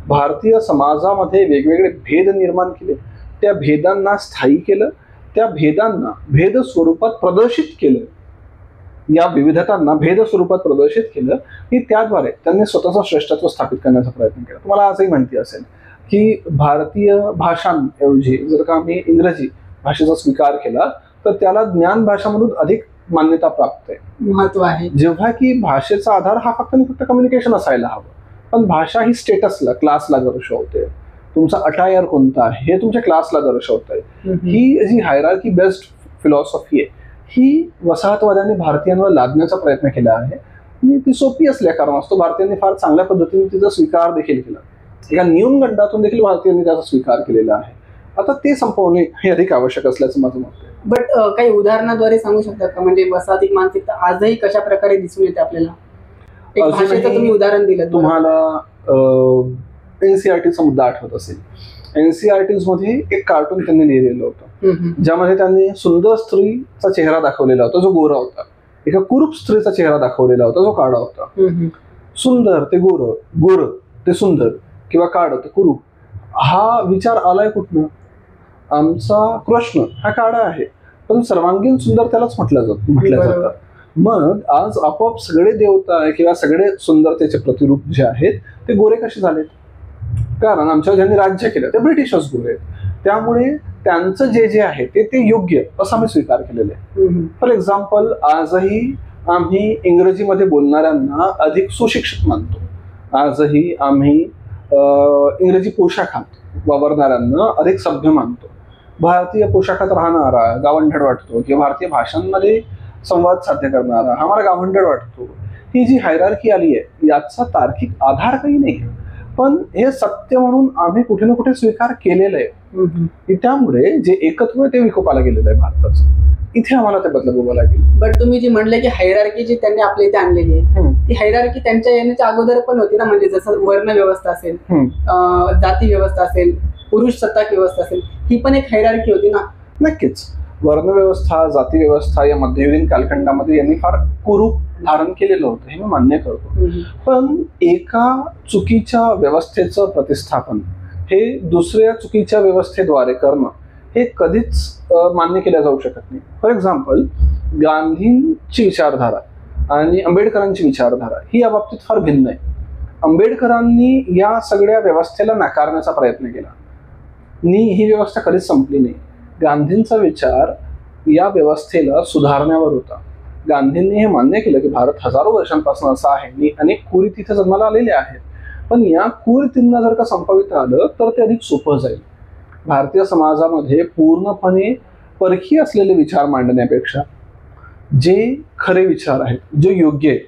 भारतीय समाजामध्ये वेगवेगळे भेद निर्माण केले, त्या भेदांना स्थायी केलं, त्या भेदांना भेद स्वरूपात प्रदर्शित केलं, या विविधतांना भेद स्वरूपात प्रदर्शित केलं की त्याद्वारे त्यांनी स्वतःचं श्रेष्ठत्व स्थापित करण्याचा प्रयत्न केला. तुम्हाला आजही माहिती असेल की भारतीय भाषांऐवजी जर का आम्ही इंग्रजी भाषेचा स्वीकार केला तर त्याला ज्ञान भाषा म्हणून अधिक मान्यता प्राप्त आहे, महत्व आहे. जेव्हा की भाषेचा आधार हा फक्त आणि फक्त कम्युनिकेशन असायला हवं, पण भाषा ही स्टेटसला, क्लासला दर्शवते. तुमचा अटायर कोणता आहे हे तुमच्या क्लासला दर्शवतंय. ही जी हायरार्की बेस्ड फिलॉसॉफी आहे ही वसाहतवाद्यांनी भारतीयांवर लादण्याचा प्रयत्न केला आहे आणि ती सोपी असल्या कारणास्तव भारतीयांनी फार चांगल्या पद्धतीने तिचा स्वीकार देखील केला. एका न्यूनगंडातून देखील भारतीयांनी त्याचा स्वीकार केलेला आहे. आता ते संपवणे हे अधिक आवश्यक असल्याचं माझं मत आहे. बट काही उदाहरणाद्वारे सांगू शकतात का, म्हणजे वसाहतिक मानसिकता आजही कशा प्रकारे दिसून येते आपल्याला? एक भाषेचं तुम्ही उदाहरण दिलं. तुम्हाला एनसीआरटीचा मुद्दा आठवत असेल. एनसीआरटीज मध्ये एक कार्टून त्यांनी लिहिलेलं होतं ज्यामध्ये त्यांनी सुंदर स्त्रीचा चेहरा दाखवलेला होता जो गोरा होता, एका कुरूप स्त्रीचा चेहरा दाखवलेला होता जो काळा होता. सुंदर ते गोर, गोर ते सुंदर किंवा काळ ते कुरूप, हा विचार आलाय कुठनं? आमचा कृष्ण हा काळा आहे पण सर्वांगीण सुंदर त्यालाच म्हटलं जातं. मग आज आपोआप सगळे देवता किंवा सगळे सुंदरतेचे प्रतिरूप जे आहेत ते गोरे कसे झालेत? कारण आमच्यावर ज्यांनी राज्य केलं ते ब्रिटिशच गोरे आहेत. त्यामुळे त्यांचं जे जे आहे ते योग्य असं आम्ही स्वीकार केलेलं आहे. फॉर एक्झाम्पल आजही आम्ही इंग्रजीमध्ये बोलणाऱ्यांना अधिक सुशिक्षित मानतो. आजही आम्ही इंग्रजी पोशाखात वावरणाऱ्यांना अधिक सभ्य मानतो. भारतीय पोशाखात राहणारा गावंढळ वाटतो किंवा भारतीय भाषांमध्ये संवाद साध्य करणारा हा मला गावंढळ वाटतो. ही जी हायरार्की आली आहे याचा तार्किक आधार काही नाही, पण हे सत्य म्हणून आम्ही कुठे ना कुठे स्वीकार केलेलं आहे. त्यामुळे जे एकत्व आहे ते विकोपाला गेलेलं आहे भारताचं. इथे आम्हाला ते बदलावं लागेल. बट तुम्ही जी म्हणले की हायरार्की जी त्यांनी आपल्या इथे आणलेली आहे ती हायरार्की त्यांच्या येण्याच्या अगोदर पण होती ना, म्हणजे जसं वर्ण व्यवस्था असेल, जाती व्यवस्था असेल, पुरुष सत्ताक व्यवस्था असेल, ही पण एक हायरार्की होती ना. नक्कीच वर्ण व्यवस्था, जाती व्यवस्था या मध्ययुगीन कालखंडामध्ये यांनी फार कुरूप धारण केलेलं होतं, हे मी मान्य करतो. पण एका चुकीच्या व्यवस्थेचं प्रतिस्थापन हे दुसऱ्या चुकीच्या व्यवस्थेद्वारे करणं हे कधीच मान्य केलं जाऊ शकत नाही. फॉर एक्झाम्पल, गांधींची विचारधारा आणि आंबेडकरांची विचारधारा ही या बाबतीत फार भिन्न आहे. आंबेडकरांनी या सगळ्या व्यवस्थेला नाकारण्याचा प्रयत्न केला आणि ही व्यवस्था कधीच संपली नाही. गांधींचा विचार या व्यवस्थेला सुधारण्यावर होता. गांधींनी हे मान्य केलं की भारत हजारो वर्षांपासून असा आहे आणि अनेक कुरीत इथे जन्माला आलेले आहेत, पण या कुरीतींना जर का संपविता आलं तर ते अधिक सोपं जाईल. भारतीय समाजामध्ये पूर्णपणे परखी असलेले विचार मांडण्यापेक्षा जे खरे विचार आहेत, जे योग्य आहे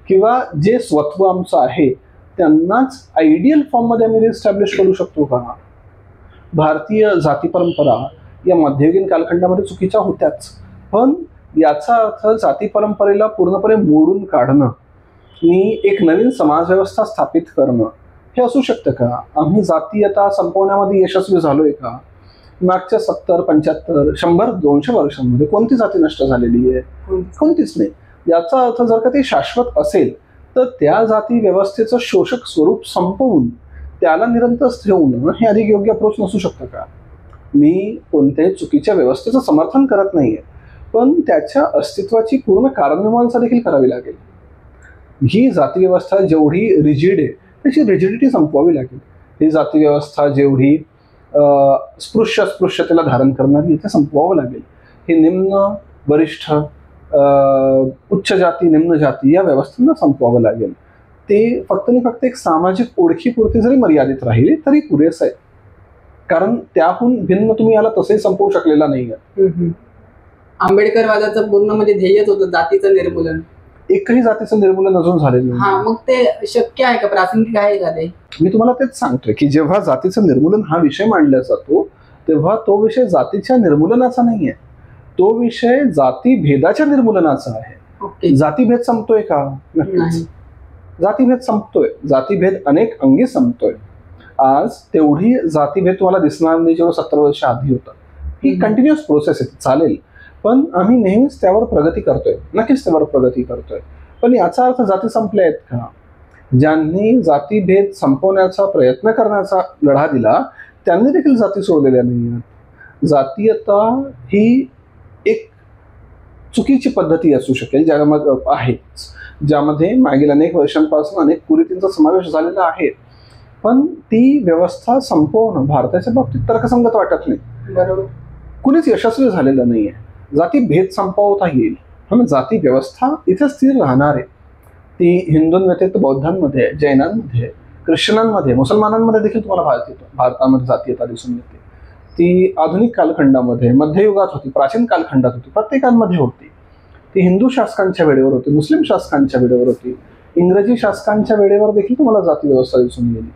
किंवा जे स्वत्व आमचं आहे त्यांनाच आयडियल फॉर्ममध्ये आम्ही रिस्टॅब्लिश करू शकतो का? भारतीय जाती परंपरा या मध्ययुगीन कालखंडामध्ये चुकीच्या होत्याच, पण याचा अर्थ जाती परंपरेला पूर्णपणे मोडून काढणं आणि एक नवीन समाजव्यवस्था स्थापित करणं हे असू शकतं का? आम्ही जातीयता संपवण्यामध्ये यशस्वी झालोय का? मागच्या 70, 75, 100, 200 वर्षांमध्ये कोणती जाती नष्ट झालेली आहे? कोणतीच नाही. याचा अर्थ जर का ते शाश्वत असेल तर त्या जाती व्यवस्थेचं शोषक स्वरूप संपवून त्याला निरंतर ठेवणं हे अधिक योग्य अप्रोच नसू शकतं का? मी कोणत्याही चुकीच्या व्यवस्थेचं समर्थन करत नाहीये, पण त्याच्या अस्तित्वाची पूर्ण कारणमीमांसा देखील करावी लागेल. ही जाती व्यवस्था जेवढी रिजिड आहे त्याची रिजिडिटी संपवावी लागेल. ही जाती व्यवस्था जेवढी अस्पृश्यतेला धारण करणारी इथे संपवावं लागेल. हे निम्न वरिष्ठ उच्च जाती निम्न जाती या व्यवस्थांना संपवावं लागेल. ते फक्त आणि फक्त एक सामाजिक ओळखीपुरती जरी मर्यादित राहिले तरी पुरेसं आहे, कारण त्याहून भिन्न तुम्ही याला तसंही संपवू शकलेला नाहीये. आंबेडकरवादाचं पूर्ण म्हणजे ध्येयच होतं जातीचं निर्मूलन. एकही जातीचं निर्मूलन अजून झालेलं नाही. मग ते शक्य आहे का? प्रासंगिक आहे का ते? मी तुम्हाला तेच सांगतोय की जेव्हा जातीचं निर्मूलन हा विषय मांडला जातो तेव्हा तो विषय जातीच्या निर्मूलनाचा नाहीये, तो विषय जातीभेदाच्या निर्मूलनाचा आहे. जातीभेद संपतोय का? नक्कीच जातीभेद संपतोय. जातीभेद अनेक अंगी संपतोय. आज तेवढी जातीभेद तुम्हाला दिसणार नाही जेव्हा 70 वर्ष आधी होतं. ही कंटिन्युअस प्रोसेस आहे, चालेल, पण आम्ही नेहमीच त्यावर प्रगती करतोय. नक्कीच त्यावर प्रगती करतोय, पण याचा अर्थ जाती संपल्या आहेत का? ज्यांनी जातीभेद संपवण्याचा प्रयत्न करण्याचा लढा दिला त्यांनी देखील जाती सोडलेल्या नाही आहेत. जातीयता ही एक चुकीची पद्धती असू शकेल ज्यामध्ये आहे, ज्यामध्ये मागील अनेक वर्षांपासून अनेक कुरीतींचा समावेश झालेला आहे, पण ती व्यवस्था संपवणं भारताच्या बाबतीत तर्कसंगत वाटत नाही. बरोबर. कुणीच यशस्वी झालेलं नाहीये. जाती भेद संपवता येईल, पण जाती व्यवस्था इथे स्थिर राहणार आहे. ती हिंदूंव्यतिरिक्त बौद्धांमध्ये, जैनांमध्ये, ख्रिश्चनांमध्ये, मुसलमानांमध्ये देखील तुम्हाला भारतामध्ये जातीयता दिसून येते. ती आधुनिक कालखंडामध्ये, मध्ययुगात होती, प्राचीन कालखंडात होती, प्रत्येकांमध्ये होती. ती हिंदू शासकांच्या वेळेवर होती, मुस्लिम शासकांच्या वेळेवर होती, इंग्रजी शासकांच्या वेळेवर देखील तुम्हाला जाती व्यवस्था दिसून गेली.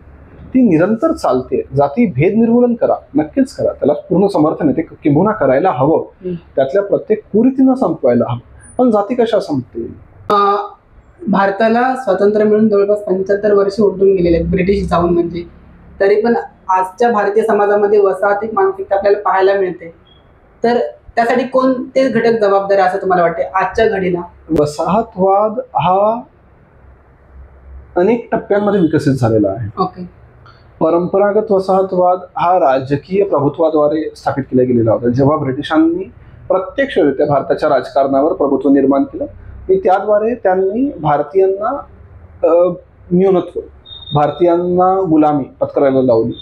ती निरंतर चालते. जाती भेद निर्मूलन करा, नक्कीच करा, त्याला पूर्ण समर्थन आहे, ते किंबहुना करायला हवं. त्यातल्या प्रत्येक कुरीतीनं संपवायला हवं, पण जाती कशा संपतील? भारताला स्वातंत्र्य मिळून जवळपास 75 वर्ष उलटून गेलेले आहेत ब्रिटिश जाऊन, म्हणजे तरी पण आजच्या भारतीय समाजामध्ये वसाहती मानसिकता आपल्याला पाहायला मिळते. तर त्यासाठी कोणते घटक जबाबदार आहे असं तुम्हाला वाटते आजच्या घडीला? वसाहतवाद हा अनेक टप्प्यांमध्ये विकसित झालेला आहे. ओके. परंपरागत वसाहतवाद हा राजकीय प्रभुत्वाद्वारे स्थापित केला गेलेला होता. जेव्हा ब्रिटिशांनी प्रत्यक्षरित्या भारताच्या राजकारणावर प्रभुत्व निर्माण केलं आणि त्याद्वारे त्यांनी भारतीयांना न्यूनत्व, भारतीयांना गुलामी पत्करायला लावली.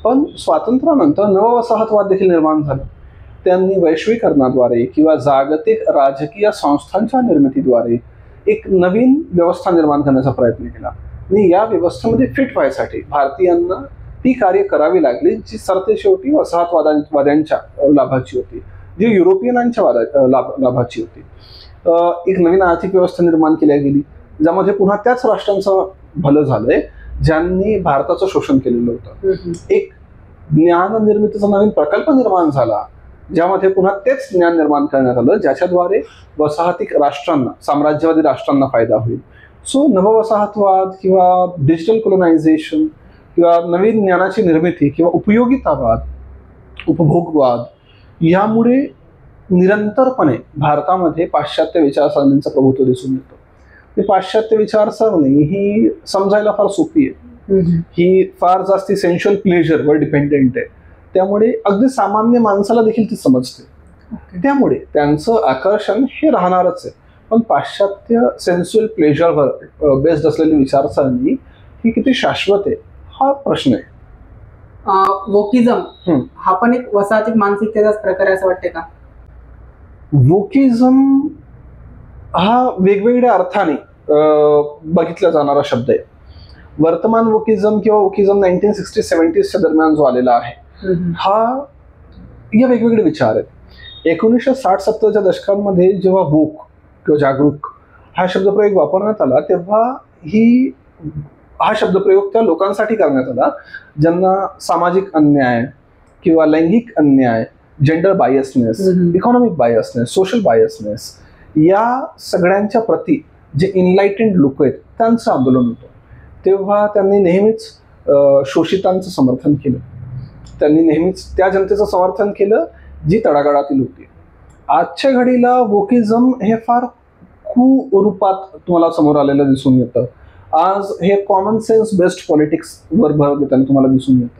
पण स्वातंत्र्यानंतर नववसाहतवाद देखील निर्माण झाला. त्यांनी वैश्वीकरणाद्वारे किंवा जागतिक राजकीय संस्थांच्या निर्मितीद्वारे एक नवीन व्यवस्था निर्माण करण्याचा प्रयत्न केला आणि या व्यवस्थेमध्ये फिट व्हायसाठी भारतीयांना ती कार्य करावी लागली जी सरते शेवटी वसाहतवाद्यांच्या लाभाची होती, जी युरोपियनांच्या लाभाची होती. एक नवीन आर्थिक व्यवस्था निर्माण केली गेली ज्यामध्ये पुन्हा त्याच राष्ट्रांचं भलं झालंय ज्यांनी भारताचं शोषण केलेलं होतं. एक ज्ञान निर्मितीचा नवीन प्रकल्प निर्माण झाला ज्यामध्ये पुन्हा तेच ज्ञान निर्माण करण्यात आलं ज्याच्याद्वारे वसाहतिक राष्ट्रांना, साम्राज्यवादी राष्ट्रांना फायदा होईल. सो नववसाहतवाद किंवा डिजिटल कोलोनायझेशन किंवा नवीन ज्ञानाची निर्मिती किंवा उपयोगितावाद, उपभोगवाद यामुळे निरंतरपणे भारतामध्ये पाश्चात्य विचारसरणींचं प्रभुत्व दिसून येतं. ती पाश्चात्य विचारसरणी ही समजायला फार सोपी आहे. ही फार जास्ती सेन्शुअल प्लेजरवर डिपेंडेंट आहे. त्यामुळे अगदी सामान्य माणसाला देखील ती समजते. त्यामुळे त्यांचं आकर्षण हे राहणारच आहे. पण पाश्चात्य सेन्सुअल प्लेजरवर बेस्ड असलेली विचारसरणी ही किती शाश्वत आहे हा प्रश्न आहे. वोकिझम हा पण एक वसाहती मानसिकतेचाच प्रकार आहे असं वाटते का? वोकिझम हा वेगवेगळ्या अर्थाने बघितला जाणारा शब्द आहे. वर्तमान वोकिझम किंवा वोकिझम 1960-70च्या दरम्यान जो आलेला आहे हा या वेगवेगळे विचार आहेत. 1960-70च्या दशकांमध्ये जेव्हा वोक किंवा जागरूक हा शब्दप्रयोग वापरण्यात आला तेव्हा हा शब्दप्रयोग त्या लोकांसाठी करण्यात आला ज्यांना सामाजिक अन्याय किंवा लैंगिक अन्याय, gender biasness, economic biasness, social biasness या सगळ्यांच्या प्रती जे इनलाइटेंड लोक आहेत त्यांचं आंदोलन होतं. तेव्हा त्यांनी नेहमीच शोषितांचं समर्थन केलं. त्यांनी नेहमीच त्या जनतेचं समर्थन केलं जी तळागाळातील होती. आजच्या घडीला वोकिझम हे फार रूपात तुम्हाला समोर आलेलं दिसून येतं. आज हे कॉमन सेन्स बेस्ड पॉलिटिक्स वर भर देताना तुम्हाला दिसून येतं.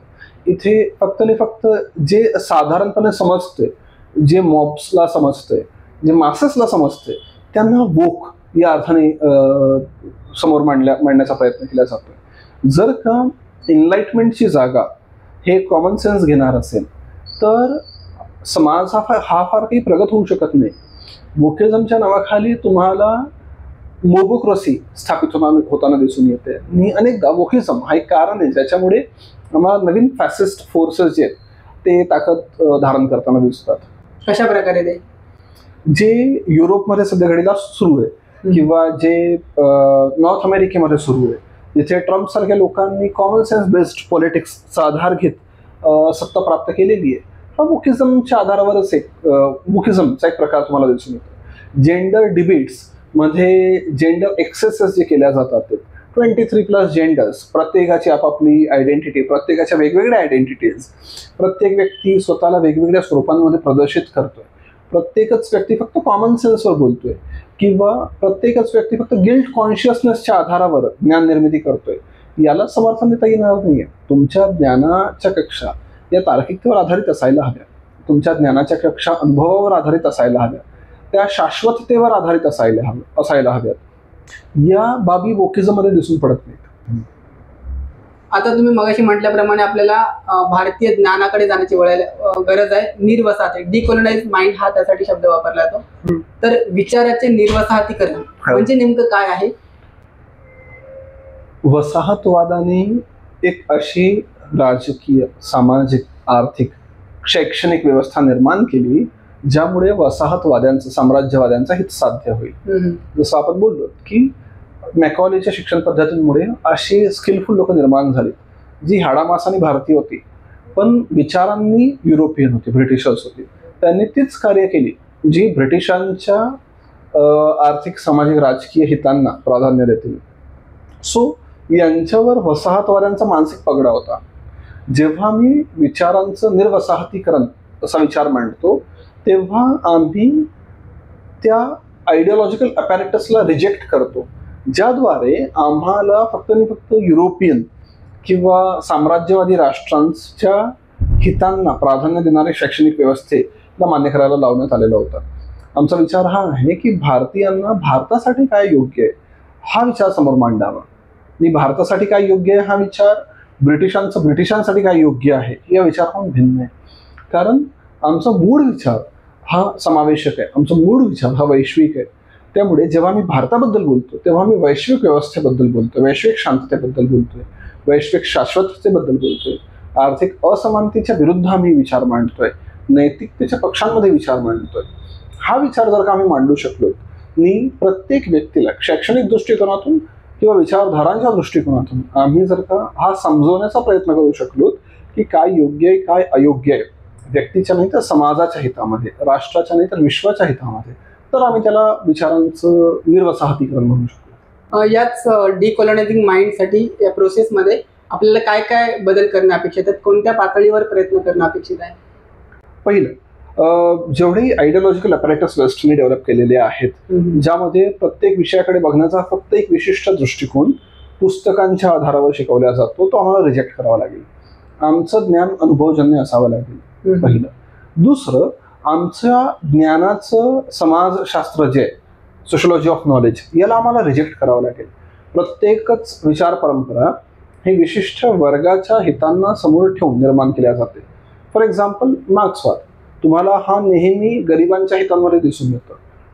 इथे फक्त आणि फक्त जे साधारणपणे समजते, जे मॉब्सला समजते, जे मासेसला समजते त्यांना वोक या अर्थाने समोर मांडण्याचा प्रयत्न केला जातो. जर का इनलाइटमेंटची जागा हे कॉमन सेन्स घेणार असेल तर समाज हा फार काही प्रगत होऊ शकत नाही. वोकिझमच्या नावाखाली तुम्हाला मोबोक्रेसी स्थापित होताना दिसून येते. आणि अनेकदा वोकिझम हा एक कारण आहे ज्याच्यामुळे आम्हाला नवीन फॅसिस्ट फोर्सेस जे आहेत ते ताकद धारण करताना दिसतात. कशा प्रकारे ते? जे युरोपमध्ये सध्या घडीला सुरू आहे किंवा जे नॉर्थ अमेरिकेमध्ये सुरू आहे, जिथे ट्रम्प सारख्या लोकांनी कॉमन सेन्स बेस्ड पॉलिटिक्सचा आधार घेत सत्ता प्राप्त केलेली आहे, हा वोकिझमच्या आधारावरच वोकिझमचा एक प्रकार तुम्हाला दिसून येतो. जेंडर डिबेट्स मध्ये जेंडर एक्सेसेस जे केल्या जातात 23+ जेंडर्स, प्रत्येकाची आपापली आयडेंटिटी, प्रत्येकाच्या वेगवेगळ्या आयडेंटिटीज, प्रत्येक व्यक्ती स्वतःला वेगवेगळ्या स्वरूपांमध्ये प्रदर्शित करतोय, प्रत्येकच व्यक्ती फक्त कॉमन सेन्सवर बोलतोय किंवा प्रत्येकच व्यक्ती फक्त गिल्ट कॉन्शियसनेसच्या आधारावर ज्ञान निर्मिती करतोय, याला समर्थन देता येणार नाहीये. तुमच्या ज्ञानाच्या कक्षा या तार्किकतेवर आधारित असायला हव्या. तुमच्या ज्ञानाच्या कक्षा अनुभवावर आधारित असायला हव्या. त्या शाश्वततेवर आधारित असायला हव्यात. या बाबी वोकिझममध्ये दिसून पडत नाहीत. आता तुम्ही मगाशी म्हटल्याप्रमाणे आपल्याला भारतीय ज्ञानाकडे जाण्याची गरज आहे. निर्वसाहती, डिकोलोनाइज माइंड हा त्यासाठी शब्द वापरला जातो. तर विचाराचे निर्वसाहतीकरण म्हणजे नेमकं काय आहे? वसाहतवादाने एक अशी राजकीय, सामाजिक, आर्थिक, शैक्षणिक व्यवस्था निर्माण केली ज्यामुळे वसाहतवाद्यांचं, साम्राज्यवाद्यांचा हित साध्य होईल. जसं आपण बोललो की मॅकॉलेच्या शिक्षण पद्धतींमुळे अशी स्किलफुल लोक निर्माण झाली जी हाडामासानी भारतीय होती पण विचारांनी युरोपियन होती, ब्रिटिशर्स होती. त्यांनी तीच कार्य केली जी ब्रिटिशांच्या आर्थिक, सामाजिक, राजकीय हितांना प्राधान्य देतील. सो यांच्यावर वसाहतवाद्यांचा मानसिक पगडा होता. जेव्हा मी विचारांचं निर्वसाहतीकरण असा विचार मांडतो तेव्हा आम्ही त्या आयडिओलॉजिकल अपॅरेटसला रिजेक्ट करतो ज्याद्वारे आम्हाला फक्त आणि फक्त युरोपियन किंवा साम्राज्यवादी राष्ट्रांच्या हितांना प्राधान्य देणाऱ्या शैक्षणिक व्यवस्थेला मान्य करायला लावण्यात आलेला होता. आमचा विचार हा आहे की भारतीयांना भारतासाठी काय योग्य आहे हा विचार समोर मांडावा आणि भारतासाठी काय योग्य आहे हा विचार ब्रिटिशांसाठी काय योग्य आहे या विचाराहून भिन्न आहे. कारण आमचा मूळ विचार हा समावेशक आहे, आमचा मूळ विचार हा वैश्विक आहे. त्यामुळे जेव्हा मी भारताबद्दल बोलतो तेव्हा मी वैश्विक व्यवस्थेबद्दल बोलतोय, वैश्विक शांततेबद्दल बोलतोय, वैश्विक शाश्वततेबद्दल बोलतोय, आर्थिक असमानतेच्या विरुद्ध आम्ही विचार मांडतोय, नैतिकतेच्या पक्षांमध्ये विचार मांडतोय. हा विचार जर का आम्ही मांडू शकलो आणि प्रत्येक व्यक्तीला शैक्षणिक दृष्टिकोनातून किंवा विचारधारांच्या दृष्टिकोनातून आम्ही जर का हा समजवण्याचा प्रयत्न करू शकलो की काय योग्य आहे काय अयोग्य आहे, व्यक्तीच्या नाही तर समाजाच्या हितामध्ये, राष्ट्राच्या नाही तर विश्वाच्या हितामध्ये, तर आम्ही त्याला विचारांचं निर्वसाहतीकरण म्हणू शकतो. याच डिकोलोनायझिंग माइंडसाठी या प्रोसेसमध्ये आपल्याला काय काय बदल करणं अपेक्षित आहे, कोणत्या पातळीवर प्रयत्न करणं अपेक्षित आहे? पहिलं, जेवढे आयडिओलॉजिकल अपॅरेटस वेस्टने डेव्हलप केलेले आहेत, ज्यामध्ये प्रत्येक विषयाकडे बघण्याचा फक्त एक विशिष्ट दृष्टिकोन पुस्तकांच्या आधारावर शिकवला जातो, तो आम्हाला रिजेक्ट करावा लागेल. आमचं ज्ञान अनुभवजन्य असावं लागेल पहिलं. दुसरं, आमच्या ज्ञानाचं समाजशास्त्र जे सोशलॉजी ऑफ नॉलेज, याला आम्हाला रिजेक्ट करावं लागेल. प्रत्येकच विचार परंपरा हे विशिष्ट वर्गाच्या हितांना समोर ठेवून निर्माण केल्या जाते. फॉर एक्झाम्पल, मार्क्सवाद तुम्हाला हा नेहमी गरिबांच्या हितांमध्ये दिसून येतं.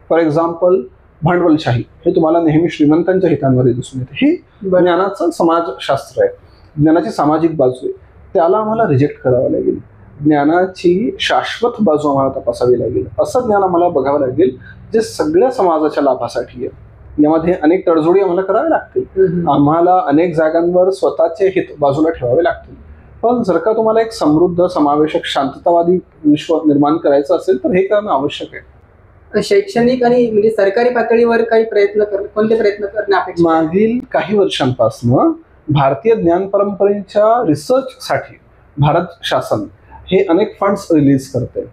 फॉर एक्झाम्पल, भांडवलशाही हे तुम्हाला नेहमी श्रीमंतांच्या हितांमध्ये दिसून येते. हे ज्ञानाचं समाजशास्त्र आहे, ज्ञानाची सामाजिक बाजू आहे, त्याला आम्हाला रिजेक्ट करावं लागेल. ज्ञानाची शाश्वत बाजू आम्हाला तपासावी लागेल. असं ज्ञान आम्हाला बघावं लागेल जे सगळ्या समाजाच्या लाभासाठी आहे. यामध्ये अनेक तडजोडी आम्हाला कराव्या लागतील. आम्हाला अनेक जागांवर स्वतःचे हित बाजूला ठेवावे लागतील. पण जर का तुम्हाला एक समृद्ध, समावेशक, शांततावादी विश्व निर्माण करायचं असेल तर हे करणं आवश्यक आहे. शैक्षणिक आणि म्हणजे सरकारी पातळीवर काही कोणते प्रयत्न करणे अपेक्षित? मागील काही वर्षांपासून भारतीय ज्ञान परंपरेच्या रिसर्चसाठी भारत शासन हे अनेक फंड्स रिलीज करते,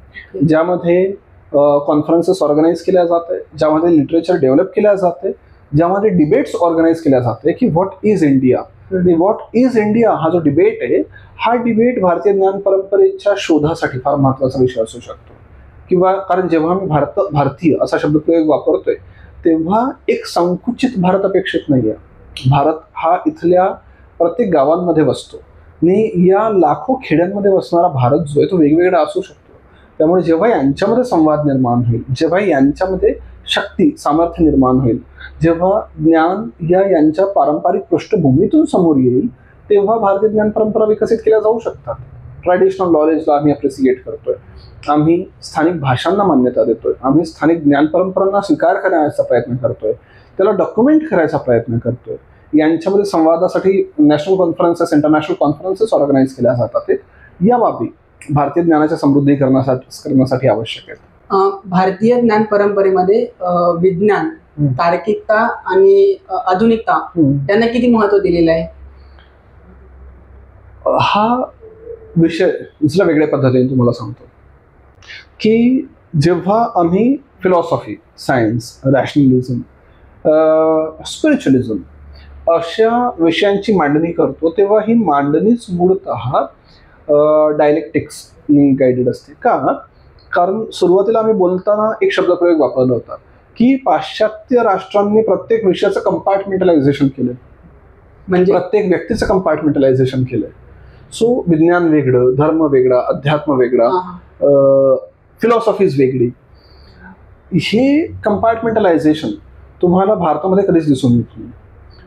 ज्यामध्ये कॉन्फरन्सेस ऑर्गनाईज केल्या जाते, ज्यामध्ये लिटरेचर डेव्हलप केल्या जाते, ज्यामध्ये डिबेट्स ऑर्गनाईज केल्या जाते की what is India. What is India हा जो डिबेट आहे, हा डिबेट भारतीय ज्ञान परंपरेच्या शोधासाठी फार महत्वाचा विषय असू शकतो. किंवा कारण जेव्हा आम्ही भारतीय असा शब्दप्रयोग वापरतोय तेव्हा एक संकुचित भारत अपेक्षित नाहीये. भारत हा इथल्या प्रत्येक गावांमध्ये वसतो आणि या लाखो खेड्यांमध्ये वसणारा भारत जो आहे तो वेगवेगळा असू शकतो. त्यामुळे जेव्हा यांच्यामध्ये संवाद निर्माण होईल, जेव्हा यांच्यामध्ये शक्ती, सामर्थ्य निर्माण होईल, जेव्हा ज्ञान यांच्या पारंपरिक पृष्ठभूमीतून समोर येईल, तेव्हा भारतीय ज्ञान परंपरा विकसित केल्या जाऊ शकतात. ट्रॅडिशनल नॉलेजला आम्ही अप्रिसिएट करतोय, आम्ही स्थानिक भाषांना मान्यता देतोय, आम्ही स्थानिक ज्ञान परंपरांना स्वीकार करण्याचा प्रयत्न करतोय, त्याला डॉक्युमेंट करायचा प्रयत्न करतोय. यांच्यामध्ये संवादासाठी national conferences, international conferences organise केल्या जातात. या बाबी भारतीय ज्ञानाच्या समृद्धीकरणासाठी आवश्यक आहेत. भारतीय ज्ञान परंपरेमध्ये विज्ञान, तार्किकता आणि आधुनिकता त्यांना किती महत्व दिलेलं आहे? हा विषय दुसऱ्या वेगळ्या पद्धतीने तुम्हाला सांगतो की जेव्हा आम्ही फिलॉसॉफी, सायन्स, रॅशनलिझम, स्पिरिच्युअलिझम अशा विषयांची मांडणी करतो, तेव्हा ही मांडणीच मूळतः डायलेक्टिक्स गाइडेड असते. कारण सुरुवातीला आम्ही बोलताना एक शब्दप्रयोग वापरला होता की पाश्चात्य राष्ट्रांनी प्रत्येक विषयाचं कंपार्टमेंटलायझेशन केलं, म्हणजे प्रत्येक व्यक्तीचं कंपार्टमेंटलायझेशन केलंय. सो विज्ञान वेगळं, धर्म वेगळा, अध्यात्म वेगळा, फिलॉसॉफीज वेगळी. हे कंपार्टमेंटलायझेशन तुम्हाला भारतामध्ये कधीच दिसून येत नाही.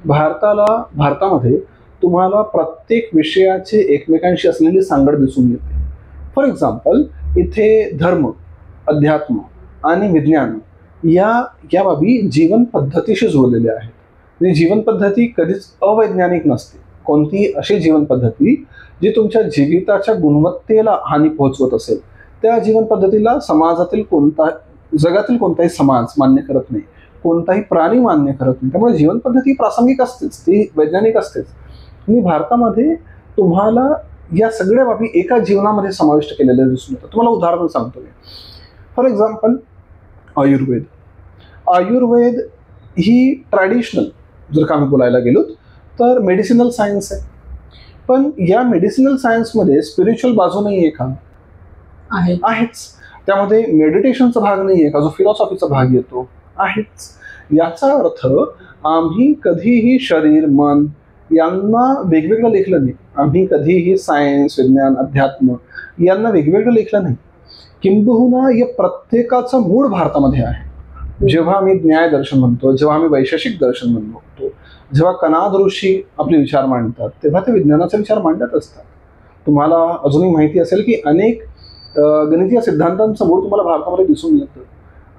भारतामध्ये तुम्हाला प्रत्येक विषयाचे एकमेकांशी असलेली सांगड दिसून येते. फॉर एक्झाम्पल, इथे धर्म, अध्यात्म आणि विज्ञान या बाबी जीवन पद्धतीशी जोडलेल्या आहेत. आणि जीवन पद्धती कधीच अवैज्ञानिक नसते. कोणतीही अशी जीवन पद्धती जी तुमच्या जीविताच्या गुणवत्तेला हानी पोहोचवत असेल, त्या जीवन पद्धतीला जगातील कोणताही समाज मान्य करत नाही, कोणताही प्राणी मान्य करत नाही. त्यामुळे जीवन पद्धती प्रासंगिक असतेच, ती वैज्ञानिक असतेच. आणि भारतामध्ये तुम्हाला या सगळ्या बाबी एका जीवनामध्ये समाविष्ट केलेल्या दिसून येतात. तुम्हाला उदाहरण सांगतो मी. फॉर एक्झाम्पल, आयुर्वेद ही ट्रॅडिशनल जर का आम्ही बोलायला गेलो तर मेडिसिनल सायन्स आहे. पण या मेडिसिनल सायन्समध्ये स्पिरिच्युअल बाजू नाही आहे का? आहेच. त्यामध्ये मेडिटेशनचा भाग नाही आहे का, जो फिलॉसॉफीचा भाग येतो? आहेच. याचा अर्थ आम्ही कधीही शरीर, मन यांना वेगवेगळं लेखलं नाही. आम्ही कधीही सायन्स, विज्ञान, अध्यात्म यांना वेगवेगळं लेखलं नाही. किंबहुना या प्रत्येकाचं मूळ भारतामध्ये आहे. जेव्हा आम्ही न्याय दर्शन म्हणतो, जेव्हा आम्ही वैशेषिक दर्शन म्हणतो, जेव्हा कनाद ऋषी आपले विचार मांडतात, तेव्हा ते विज्ञानाचे विचार मांडत असतात. तुम्हाला अजूनही माहिती असेल की अनेक गणितीय सिद्धांतांचं मूळ तुम्हाला भारतामध्ये दिसून येतं,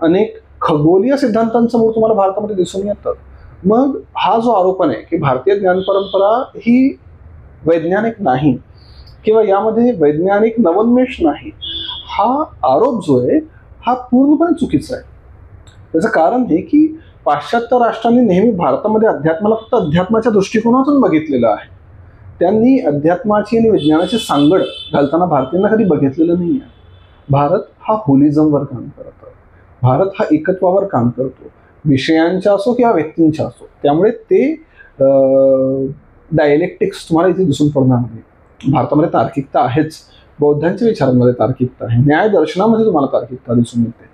अनेक खगोलीय सिद्धांतांचं मूळ तुम्हाला भारतामध्ये दिसून येतं. मग हा जो आरोपण आहे की भारतीय ज्ञान परंपरा ही वैज्ञानिक नाही किंवा यामध्ये वैज्ञानिक नवोन्मेष नाही, हा आरोप जो आहे हा पूर्णपणे चुकीचा आहे. त्याचं कारण हे की पाश्चात्य राष्ट्रांनी नेहमी भारतामध्ये अध्यात्माला फक्त अध्यात्माच्या दृष्टिकोनातून बघितलेलं आहे. त्यांनी अध्यात्माची आणि विज्ञानाची सांगड घालताना भारतीयांना कधी बघितलेलं नाही आहे. भारत हा होलिझमवर काम करतो, भारत हा एकत्वावर काम करतो, विषयांच्या असो किंवा व्यक्तींच्या असो. त्यामुळे ते डायलेक्टिक्स तुम्हाला इथे दिसून पडणार नाही. भारतामध्ये तार्किकता आहेच, बौद्धांच्या विचारांमध्ये तार्किकता आहे, न्याय दर्शनामध्ये तुम्हाला तार्किकता दिसून येते,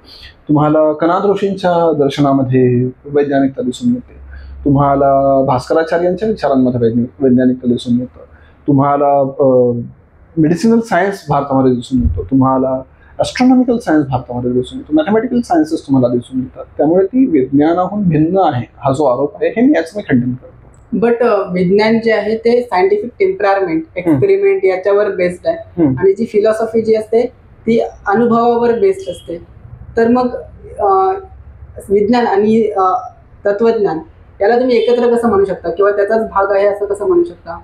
तुम्हाला कनाद ऋषींच्या दर्शनामध्ये वैज्ञानिकता दिसून येते, तुम्हाला भास्कराचार्यांच्या विचारांमध्ये वैज्ञानिकता दिसून येतं, तुम्हाला मेडिसिनल सायन्स भारतामध्ये दिसून येतो, तुम्हाला ॲस्ट्रॉनॉमिकल सायन्स भारतामध्ये दिसून येतो, मॅथमॅटिकल सायन्सेस तुम्हाला दिसून येतात. त्यामुळे ती विज्ञानाहून भिन्न आहे हा जो आरोप आहे, हे मी याचं खंडन करतो. बट विज्ञान जे आहे ते सायंटिफिक टेम्परामेंट, एक्सपेरिमेंट याच्यावर बेस्ड आहे, आणि जी फिलॉसॉफी जी असते ती अनुभवावर बेस्ड असते. तर मग विज्ञान आणि तत्वज्ञान याला तुम्ही एकत्र कसं म्हणू शकता, किंवा त्याचाच भाग आहे असं कसं म्हणू शकता?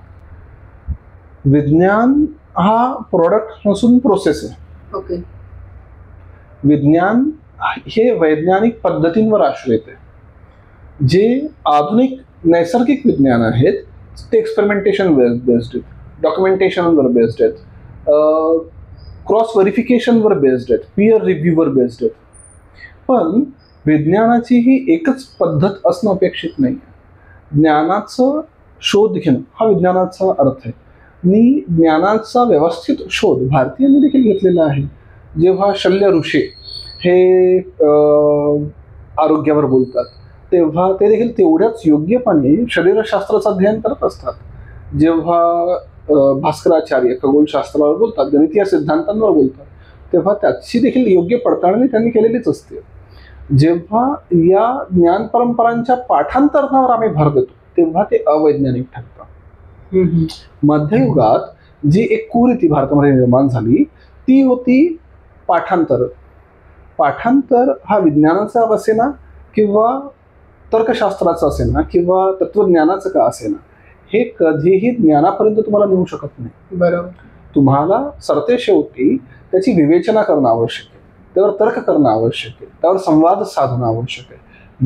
विज्ञान हा प्रोडक्ट नसून प्रोसेस आहे. ओके. विज्ञान हे वैज्ञानिक पद्धतींवर आश्रित आहे. जे आधुनिक नैसर्गिक विज्ञान आहेत ते एक्सपेरिमेंटेशन बेस्ड आहेत, डॉक्युमेंटेशनवर बेस्ड आहेत, क्रॉस व्हेरिफिकेशनवर बेस्ड आहेत, पियर रिव्ह्यूवर बेस्ड आहेत. पण विज्ञानाची ही एकच पद्धत असणं अपेक्षित नाही. ज्ञानाचं शोध घेणं हा विज्ञानाचा अर्थ आहे. मी ज्ञानाचा व्यवस्थित शोध भारतीयांनी देखील घेतलेला आहे. जेव्हा शल्य ऋषी हे आरोग्यावर बोलतात तेव्हा ते देखील तेवढ्याच योग्यपणे शरीरशास्त्राचं अध्ययन करत असतात. जेव्हा भास्कराचार्य खगोलशास्त्रावर बोलतात, गणितीय सिद्धांतांवर बोलतात, तेव्हा त्याची देखील योग्य पडताळणी त्यांनी केलेलीच असते. जेव्हा या ज्ञान परंपरांच्या पाठांतरणावर आम्ही भर देतो तेव्हा ते अवैज्ञानिक ठरतं. मध्ययुगात जी एक कुरीती भारतामध्ये निर्माण झाली ती होती पाठांतर. पाठांतर हा विज्ञानाचा असेना किंवा तर्कशास्त्राचं असेना किंवा तत्वज्ञानाचं का असेना, हे कधीही ज्ञानापर्यंत तुम्हाला नेऊ शकत नाही. बरोबर. तुम्हाला सरतेशेवटी त्याची विवेचना करणं आवश्यक आहे, त्यावर तर्क करणं आवश्यक आहे, त्यावर संवाद साधणं आवश्यक आहे.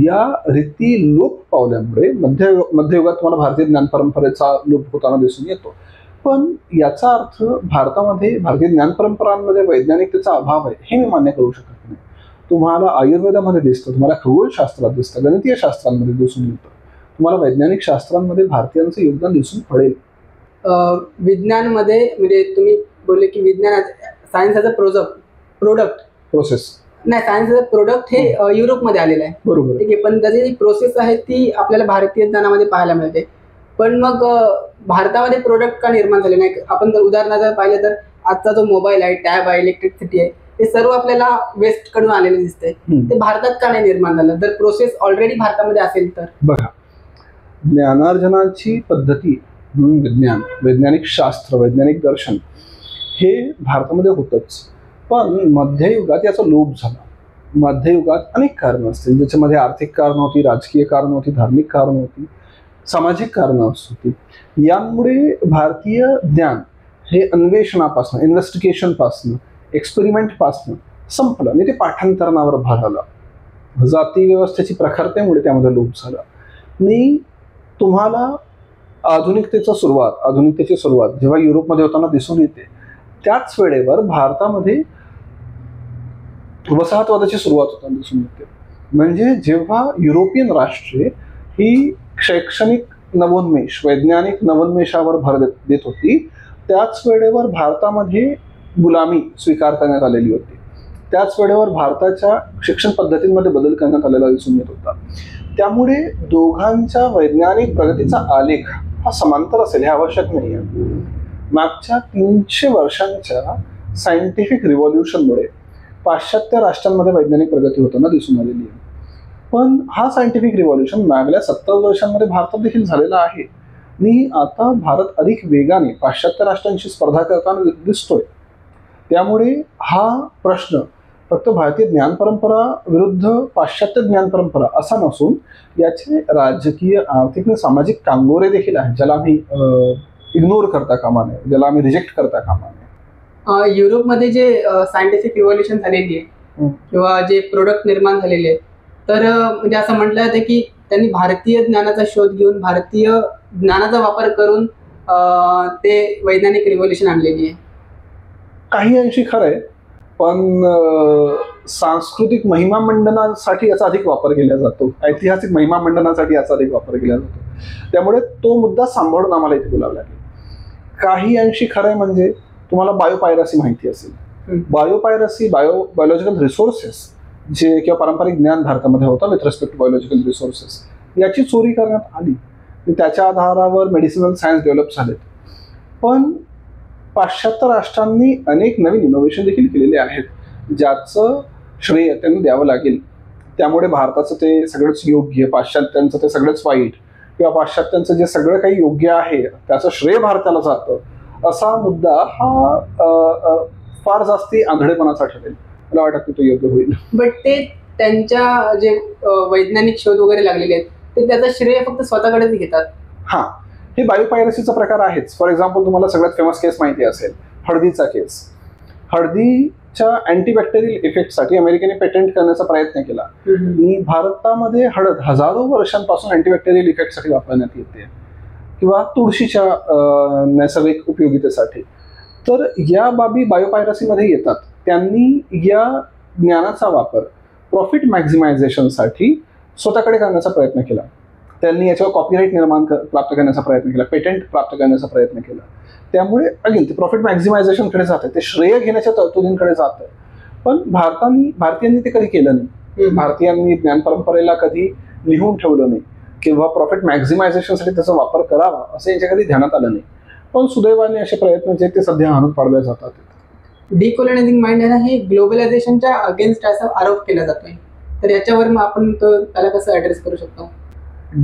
या रीती लोप पावल्यामुळे मध्ययुगात तुम्हाला भारतीय ज्ञान परंपरेचा लोप होताना दिसून येतो. पण याचा अर्थ भारतामध्ये भारतीय ज्ञान परंपरांमध्ये वैज्ञानिकतेचा अभाव आहे हे मी मान्य करू शकत नाही. तुम्हाला आयुर्वेदामध्ये दिसतं, तुम्हाला खगोलशास्त्रात दिसतं, गणितीय शास्त्रांमध्ये दिसून येतं, तुम्हाला वैज्ञानिक शास्त्रांमध्ये भारतीयांचं योगदान दिसून पडेल. विज्ञानमध्ये म्हणजे तुम्ही बोलले की विज्ञान science as a product process नाही, सायन्स ॲज अ प्रोडक्ट हे युरोपमध्ये आलेलं आहे. बरोबर. ठीक आहे. पण त्याची जी प्रोसेस आहे ती आपल्याला भारतीय ज्ञानामध्ये पाहायला मिळते. पण मग भारतामध्ये प्रोडक्ट का निर्माण झाले नाही? आपण जर उदाहरणार्थ पाहिलं तर आजचा जो मोबाईल आहे, टॅब आहे, इलेक्ट्रिसिटी आहे, हे सर्व आपल्याला वेस्ट कडून आलेले दिसते. ते भारतात का नाही निर्माण झालं? जर प्रोसेस ऑलरेडी भारतामध्ये असेल तर? बघा, ज्ञानार्जनाची पद्धती म्हणून विज्ञान, वैज्ञानिक शास्त्र, वैज्ञानिक दर्शन हे भारतामध्ये होतंच. पण मध्ययुगात याचा लोप झाला. मध्ययुगात अनेक कारणं असतील, ज्याच्यामध्ये आर्थिक कारणं होती, राजकीय कारणं होती, धार्मिक कारणं होती, सामाजिक कारणं होती. यामुळे भारतीय ज्ञान हे अन्वेषणापासून, इन्व्हेस्टिगेशनपासून, एक्सपेरिमेंटपासून संपलं आणि ते पाठांतरणावर भर आलं. जाती व्यवस्थेची प्रखरतेमुळे त्यामध्ये लोप झाला. आणि तुम्हाला आधुनिकतेची सुरुवात जेव्हा युरोपमध्ये होताना दिसून येते, त्याच वेळेवर भारतामध्ये वसाहतवादाची सुरुवात होताना दिसून येते. म्हणजे जेव्हा युरोपियन राष्ट्रे ही शैक्षणिक नवोन्मेष, वैज्ञानिक नवोन्मेषावर भर देत होती, त्याच वेळेवर भारतामध्ये गुलामी स्वीकार करण्यात आलेली होती. त्याच वेळेवर भारताच्या शिक्षण पद्धतींमध्ये बदल करण्यात आलेला दिसून येत होता. त्यामुळे दोघांच्या वैज्ञानिक प्रगतीचा आलेख हा समांतर असेल हे आवश्यक नाही आहे. मागच्या 300 वर्षांच्या सायंटिफिक रिव्हॉल्युशनमुळे पाश्चात्य राष्ट्रांमध्ये वैज्ञानिक प्रगती होताना दिसून आलेली आहे. पण हा सायंटिफिक रिव्हॉल्युशन मागल्या 70 वर्षांमध्ये भारतात देखील झालेला आहे. आणि आता भारत अधिक वेगाने पाश्चात्य राष्ट्रांशी स्पर्धा करताना दिसतोय. त्यामुळे हा प्रश्न फक्त भारतीय ज्ञान परंपरा विरुद्ध पाश्चात्य ज्ञान परंपरा असा नसून याचे राजकीय, आर्थिक आणि सामाजिक कांगोरे देखील आहेत, ज्याला आम्ही इग्नोर करता कामा नये, ज्याला आम्ही रिजेक्ट करता कामा नये. युरोपमध्ये जे सायंटिफिक रिव्हॉल्युशन झालेली आहे किंवा जे प्रोडक्ट निर्माण झालेले आहेत, तर म्हणजे असं म्हटलं जातं की त्यांनी भारतीय ज्ञानाचा शोध घेऊन, भारतीय ज्ञानाचा वापर करून ते वैज्ञानिक रिव्हॉल्युशन आणलेली आहे. काही अंशी खरं आहे, पण सांस्कृतिक महिमा मंडनासाठी याचा अधिक वापर केला जातो, ऐतिहासिक महिमा मंडनासाठी याचा अधिक वापर केला जातो. त्यामुळे तो मुद्दा सांभाळून आम्हाला इथे बोलावं लागेल. काही अंशी खरं आहे, म्हणजे तुम्हाला बायोपायरसी माहिती असेल. बायोपायरसी, बायोलॉजिकल रिसोर्सेस जे किंवा पारंपरिक ज्ञान भारतामध्ये होतं with respect to biological resources, याची चोरी करण्यात आली. त्याच्या आधारावर मेडिसिनल सायन्स डेव्हलप झालेत. पण पाश्चात्य राष्ट्रांनी अनेक नवीन इनोव्हेशन देखील केलेले आहेत, ज्याचं श्रेय त्यांना द्यावं लागेल. त्यामुळे भारताचं ते सगळंच योग्य, पाश्चात्यांचं ते सगळंच वाईट, किंवा पाश्चात्यांचं जे सगळं काही योग्य आहे त्याचं श्रेय भारताला जातं, असा मुद्दा हा फार जास्ती आंधळेपणाचा ठरेल. मला वाटत तो योग्य होईल. बट ते त्यांच्या जे वैज्ञानिक शोध वगैरे लागलेले आहेत ते त्याचा श्रेय फक्त स्वतःकडेच घेतात. हा, हे बायोपायरसीचा प्रकार आहेच. फॉर एक्झाम्पल, तुम्हाला सगळ्यात फेमस केस माहिती असेल, हळदीचा केस. हळदीच्या अँटीबॅक्टेरियल इफेक्टसाठी अमेरिकेने पेटंट करण्याचा प्रयत्न केला आणि भारतामध्ये हळद हजारो वर्षांपासून अँटीबॅक्टेरियल इफेक्टसाठी वापरण्यात येते, किंवा तुळशीच्या नैसर्गिक उपयोगितेसाठी. तर या बाबी बायोपायरसीमध्ये येतात. त्यांनी या ज्ञानाचा वापर प्रॉफिट मॅक्झिमायझेशनसाठी स्वतःकडे करण्याचा प्रयत्न केला. त्यांनी याच्यावर कॉपीराईट प्राप्त करण्याचा प्रयत्न केला, पेटंट प्राप्त करण्याचा प्रयत्न केला. त्यामुळे अगेन ते प्रॉफिट मॅक्झिमायझेशनकडे जात आहे, ते श्रेय घेण्याच्या तरतुदींकडे जात आहे. पण भारतीयांनी ते कधी केलं नाही. भारतीयांनी ज्ञान परंपरेला कधी लिहून ठेवलं नाही किंवा प्रॉफिट मॅक्झिमायझेशनसाठी त्याचा वापर करावा असं यांच्या कधी ध्यानात आलं नाही. पण सुदैवाने असे प्रयत्न जे ते सध्या आणून पाडले जातात. डिकोलोनायझिंग माइंड आहे ना, हे ग्लोबलायझेशनच्या अगेन्स्ट असा आरोप केला जातोय. तर याच्यावर मग आपण त्याला कसं ऍड्रेस करू शकतो?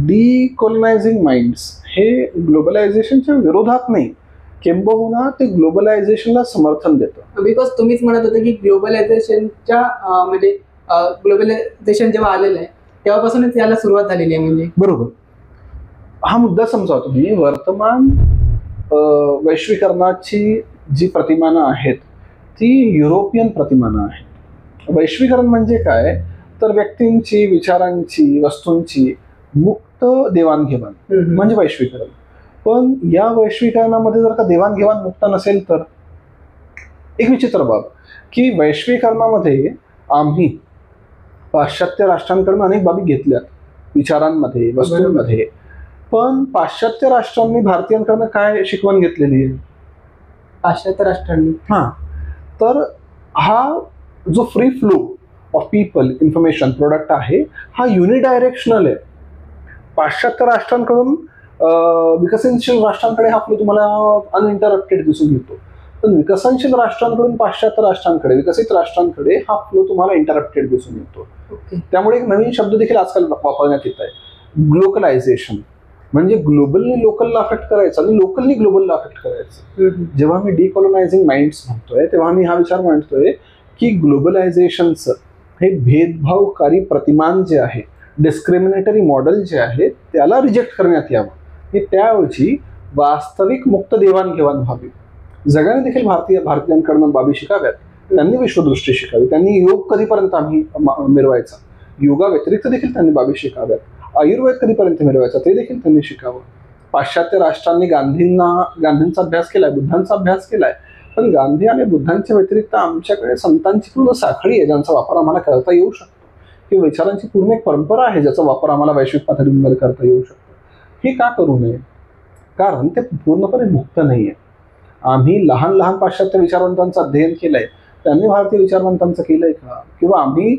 डिकोलोनायझिंग माइंड्स हे ग्लोबलायझेशनच्या विरोधात नाही, किंबहुना ते ग्लोबलायझेशनला समर्थन देतं. बिकॉज तुम्हीच म्हणत होता की ग्लोबलायझेशनच्या म्हणजे ग्लोबलायझेशन जेव्हा आलेलं आहे तेव्हापासूनच याला सुरुवात झालेली आहे. म्हणजे बरोबर, हा मुद्दा समजा तुम्ही. वर्तमान वैश्वीकरणाची जी प्रतिमानं आहेत ती युरोपियन प्रतिमानं आहेत. वैश्वीकरण म्हणजे काय, तर व्यक्तींची, विचारांची, वस्तूंची मुक्त देवाणघेवाण म्हणजे वैश्वीकरण. पण या वैश्वीकरणामध्ये जर का देवाणघेवाण मुक्त नसेल तर एक विचित्र बाब की वैश्वीकरणामध्ये आम्ही पाश्चात्य राष्ट्रांकडून अनेक बाबी घेतल्यात विचारांमध्ये, वस्तूंमध्ये. पण पाश्चात्य राष्ट्रांनी भारतीयांकडनं काय शिकवण घेतलेली आहे? पाश्चात्य राष्ट्रांनी तर हा जो free flow of people, information, product आहे हा युनिडायरेक्शनल आहे. पाश्चात्य राष्ट्रांकडून विकसनशील राष्ट्रांकडे हा फ्लो तुम्हाला अनइंटरप्टेड दिसून येतो. पण विकसनशील राष्ट्रांकडून पाश्चात्य राष्ट्रांकडे, विकसित राष्ट्रांकडे हा फ्लो तुम्हाला इंटरप्टेड दिसून येतो. त्यामुळे एक नवीन शब्द देखील आजकाल वापरण्यात येत आहे, ग्लोकलायझेशन. म्हणजे ग्लोबलनी लोकलला अफेक्ट करायचं आणि लोकलनी ग्लोबलला अफेक्ट करायचं. जेव्हा मी डिकोलोनायझिंग माइंड्स म्हणतोय तेव्हा मी हा विचार मांडतोय की ग्लोबलायझेशनचं हे भेदभावकारी प्रतिमान जे आहे, डिस्क्रिमिनेटरी मॉडेल जे आहे त्याला रिजेक्ट करण्यात यावं आणि त्याऐवजी वास्तविक मुक्त देवाणघेवाण व्हावी. जगाने देखील भारतीयांकडनं बाबी शिकाव्यात, त्यांनी विश्वदृष्टी शिकावी, त्यांनी योग कधीपर्यंत आम्ही मिरवायचा, योगा व्यतिरिक्त देखील त्यांनी बाबी शिकाव्यात, आयुर्वेद कधीपर्यंत मिळवायचा ते देखील त्यांनी शिकावं. पाश्चात्य राष्ट्रांनी गांधींचा अभ्यास केलाय, बुद्धांचा अभ्यास केलाय, पण गांधी आणि बुद्धांच्या व्यतिरिक्त आमच्याकडे संतांची पूर्ण साखळी आहे ज्यांचा वापर आम्हाला करता येऊ शकतो, किंवा विचारांची पूर्ण एक परंपरा आहे ज्याचा वापर आम्हाला वैश्विक पातळीवर करता येऊ शकतो. हे का करू नये? कारण ते पूर्णपणे मुक्त नाही आहे. आम्ही लहान लहान पाश्चात्य विचारवंतांचं अध्ययन केलंय, त्यांनी भारतीय विचारवंतांचं केलंय का, किंवा आम्ही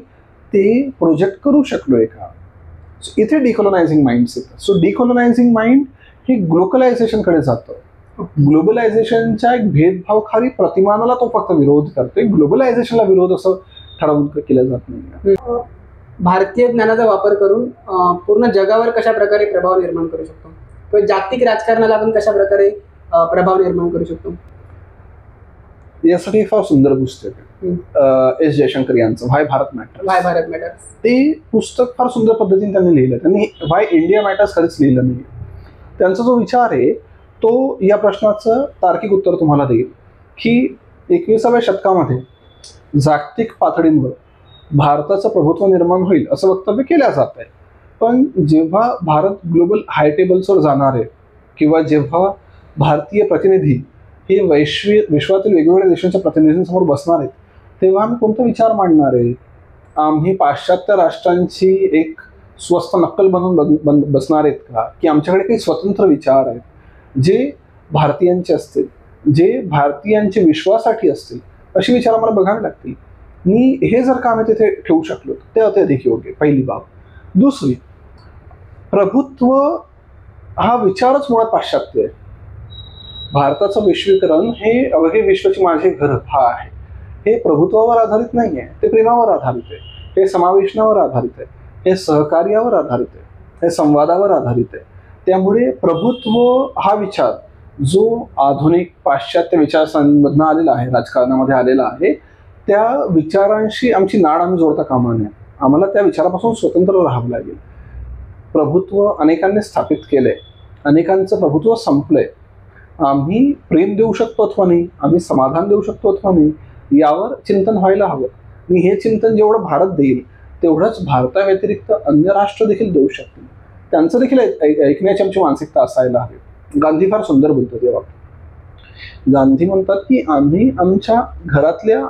ते प्रोजेक्ट करू शकलोय का? इथे डिकोलोनायझिंग माइंड्स येतात. सो डिकोलोनायझिंग माइंड हे ग्लोकलायझेशनकडे जातं. ग्लोबलायझेशनच्या एक भेदभावकारी प्रतिमानाला तो फक्त विरोध करतोय, ग्लोबलायझेशनला विरोध असं ठरवून केलं जात नाही. भारतीय ज्ञानाचा वापर करून पूर्ण जगावर कशा प्रकारे प्रभाव निर्माण करू शकतो, किंवा जागतिक राजकारणाला आपण कशा प्रकारे प्रभाव निर्माण करू शकतो, यासाठी फार सुंदर पुस्तक आहे एस जयशंकर यांचं, व्हाय भारत मॅटर्स. ते पुस्तक फार सुंदर पद्धतीने त्यांनी लिहिलं. त्यांनी व्हाय इंडिया मॅटर्स खरंच लिहिलं नाही. त्यांचा जो विचार आहे तो या प्रश्नाचं तार्किक उत्तर तुम्हाला देईल की 21व्या शतकामध्ये जागतिक पातळीवर भारताचं प्रभुत्व निर्माण होईल असं वक्तव्य केलं जात आहे. पण जेव्हा भारत ग्लोबल हाय टेबल्सवर जाणार आहे, किंवा जेव्हा भारतीय प्रतिनिधी हे विश्वातील वेगवेगळ्या देशांच्या प्रतिनिधींसमोर बसणार आहेत, तेव्हा आम्ही कोणता विचार मांडणार आहे? आम्ही पाश्चात्य राष्ट्रांची एक स्वस्त नक्कल बनून बसणार आहेत का? की आमच्याकडे काही स्वतंत्र विचार आहेत जे भारतीयांचे असतील, जे भारतीयांच्या विश्वासाठी असतील, अशी विचार आम्हाला बघावे लागतील. मी हे जर का आम्ही तिथे ठेवू शकलो ते अत्यधिक योग्य, पहिली बाब. दुसरी, प्रभुत्व हा विचारच मुळात पाश्चात्य आहे. भारताचं वैश्वीकरण हे अवघे विश्वाची माझे घर हा आहे, हे प्रभुत्वावर आधारित नाही आहे, ते प्रेमावर आधारित आहे, हे समावेशनावर आधारित आहे, हे सहकार्यावर आधारित आहे, हे संवादावर आधारित आहे. त्यामुळे प्रभुत्व हा विचार जो आधुनिक पाश्चात्य विचारसरणीमधून आलेला आहे, राजकारणामध्ये आलेला आहे, त्या विचारांशी आमची नाळ आम्ही जोडता कामा नये. आम्हाला त्या विचारापासून स्वतंत्र राहावं लागेल. प्रभुत्व अनेकांनी स्थापित केलंय, अनेकांचं प्रभुत्व संपलंय. आम्ही प्रेम देऊ शकतो अथवा नाही, आम्ही समाधान देऊ शकतो अथवा नाही, यावर चिंतन व्हायला हवं. आणि हे चिंतन जेवढं भारत देईल तेवढंच भारताव्यतिरिक्त अन्य राष्ट्र देखील देऊ शकतील. त्यांचं देखील ऐकण्याची आमची मानसिकता असायला हवी. गांधी फार सुंदर बोलतात तेव्हा. गांधी म्हणतात की आम्ही आमच्या घरातल्या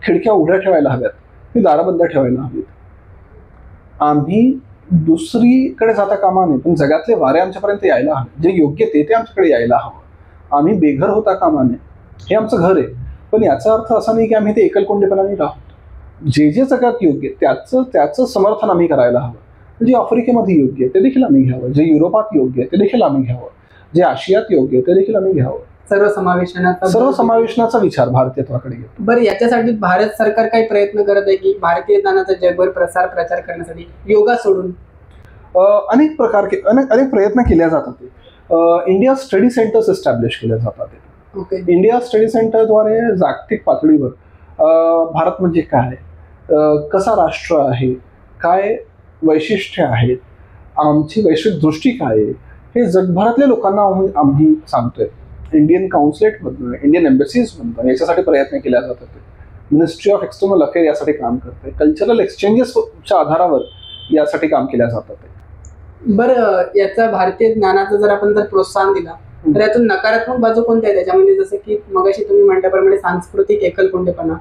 खिडक्या उघड्या ठेवायला हव्यात, ती दारं बंद ठेवायला हवीत. आम्ही दुसरीकडे जाता कामा नये, पण जगातले वारे आमच्यापर्यंत यायला हवे, जे योग्य ते आमच्याकडे यायला हवं. आम्ही बेघर होता कामा नये. हे आमचं घर आहे, पण याचा अर्थ असा नाही की आम्ही ते एकलकोंडेपणाने राहतो. जे जे जगात योग्य त्याचं समर्थन आम्ही करायला हवं. जे आफ्रिकेमध्ये योग्य आहे ते देखील आम्ही घ्यावं, जे युरोपात योग्य आहे ते देखील आम्ही घ्यावं, जे आशियात योग्य आहे ते देखील आम्ही घ्यावं. सर्वसमावेशनाचा विचार भारतीयत्वाकडे येतो. बरं, याच्यासाठी भारत सरकार काही प्रयत्न करत आहे की भारतीय ज्ञानाचा जगभर प्रचार करण्यासाठी योगा सोडून? अनेक प्रयत्न केले जातात. इंडिया स्टडी सेंटर्स एस्टॅब्लिश केले जातात. इंडिया स्टडी सेंटरद्वारे जागतिक पातळीवर भारत म्हणजे काय, कसा राष्ट्र आहे, काय वैशिष्ट्य आहेत, आमची वैश्विक दृष्टी काय आहे, हे जगभरातल्या लोकांना आम्ही सांगतोय. इंडियन काउन्सिलेटमधनं, इंडियन एम्बसीजमधनं याच्यासाठी प्रयत्न केले जातात. मिनिस्ट्री ऑफ एक्सटर्नल अफेअर यासाठी काम करते. कल्चरल एक्सचेंजेसच्या आधारावर यासाठी काम केल्या जातात. बरं, याचा भारतीय ज्ञानाचं जर आपण प्रोत्साहन दिला तर यातून नकारात्मक बाजू कोणत्या आहे त्याच्यामध्ये? जसं की मगाशी तुम्ही म्हटल्याप्रमाणे सांस्कृतिक एकलकोंडेपणा,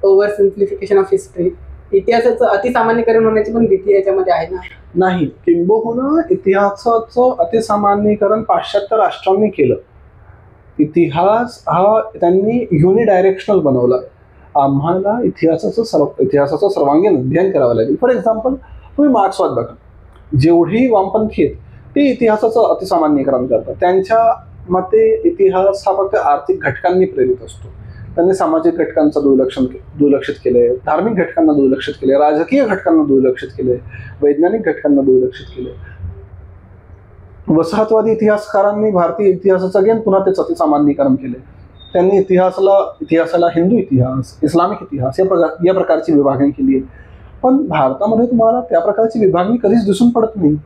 ओव्हर सिम्प्लिफिकेशन ऑफ हिस्ट्री, इतिहासाचं अतिसामान्यीकरण होण्याची पण भीती याच्यामध्ये आहे ना? नाही, किंबहुना इतिहासाचं अतिसामान्यीकरण पाश्चात्य राष्ट्रांनी केलं. इतिहास हा त्यांनी युनिडायरेक्शनल बनवला. आम्हाला इतिहासाचं सर्वांगीण अध्ययन करावं लागेल. फॉर एक्झाम्पल, तुम्ही मार्क्सवाद बघा. जेवढी वामपंथी आहेत ते इतिहासाचं अतिसामान्यीकरण करतात. त्यांच्या मते इतिहास हा फक्त आर्थिक घटकांनी प्रेरित असतो. त्यांनी सामाजिक घटकांचं दुर्लक्षित केलंय, धार्मिक घटकांना दुर्लक्षित केलंय, राजकीय घटकांना दुर्लक्षित केलंय, वैज्ञानिक घटकांना दुर्लक्षित केलंय. वसाहतवादी इतिहासकारांनी भारतीय इतिहासाचं अगेन पुन्हा तेच अतिसामान्यीकरण केले. त्यांनी इतिहासाला हिंदू इतिहास, इस्लामिक इतिहास या प्रकारची विभागणी केली आहे. पण भारतामध्ये तुम्हाला त्या प्रकारची विभागणी कधीच दिसून पडत नाही.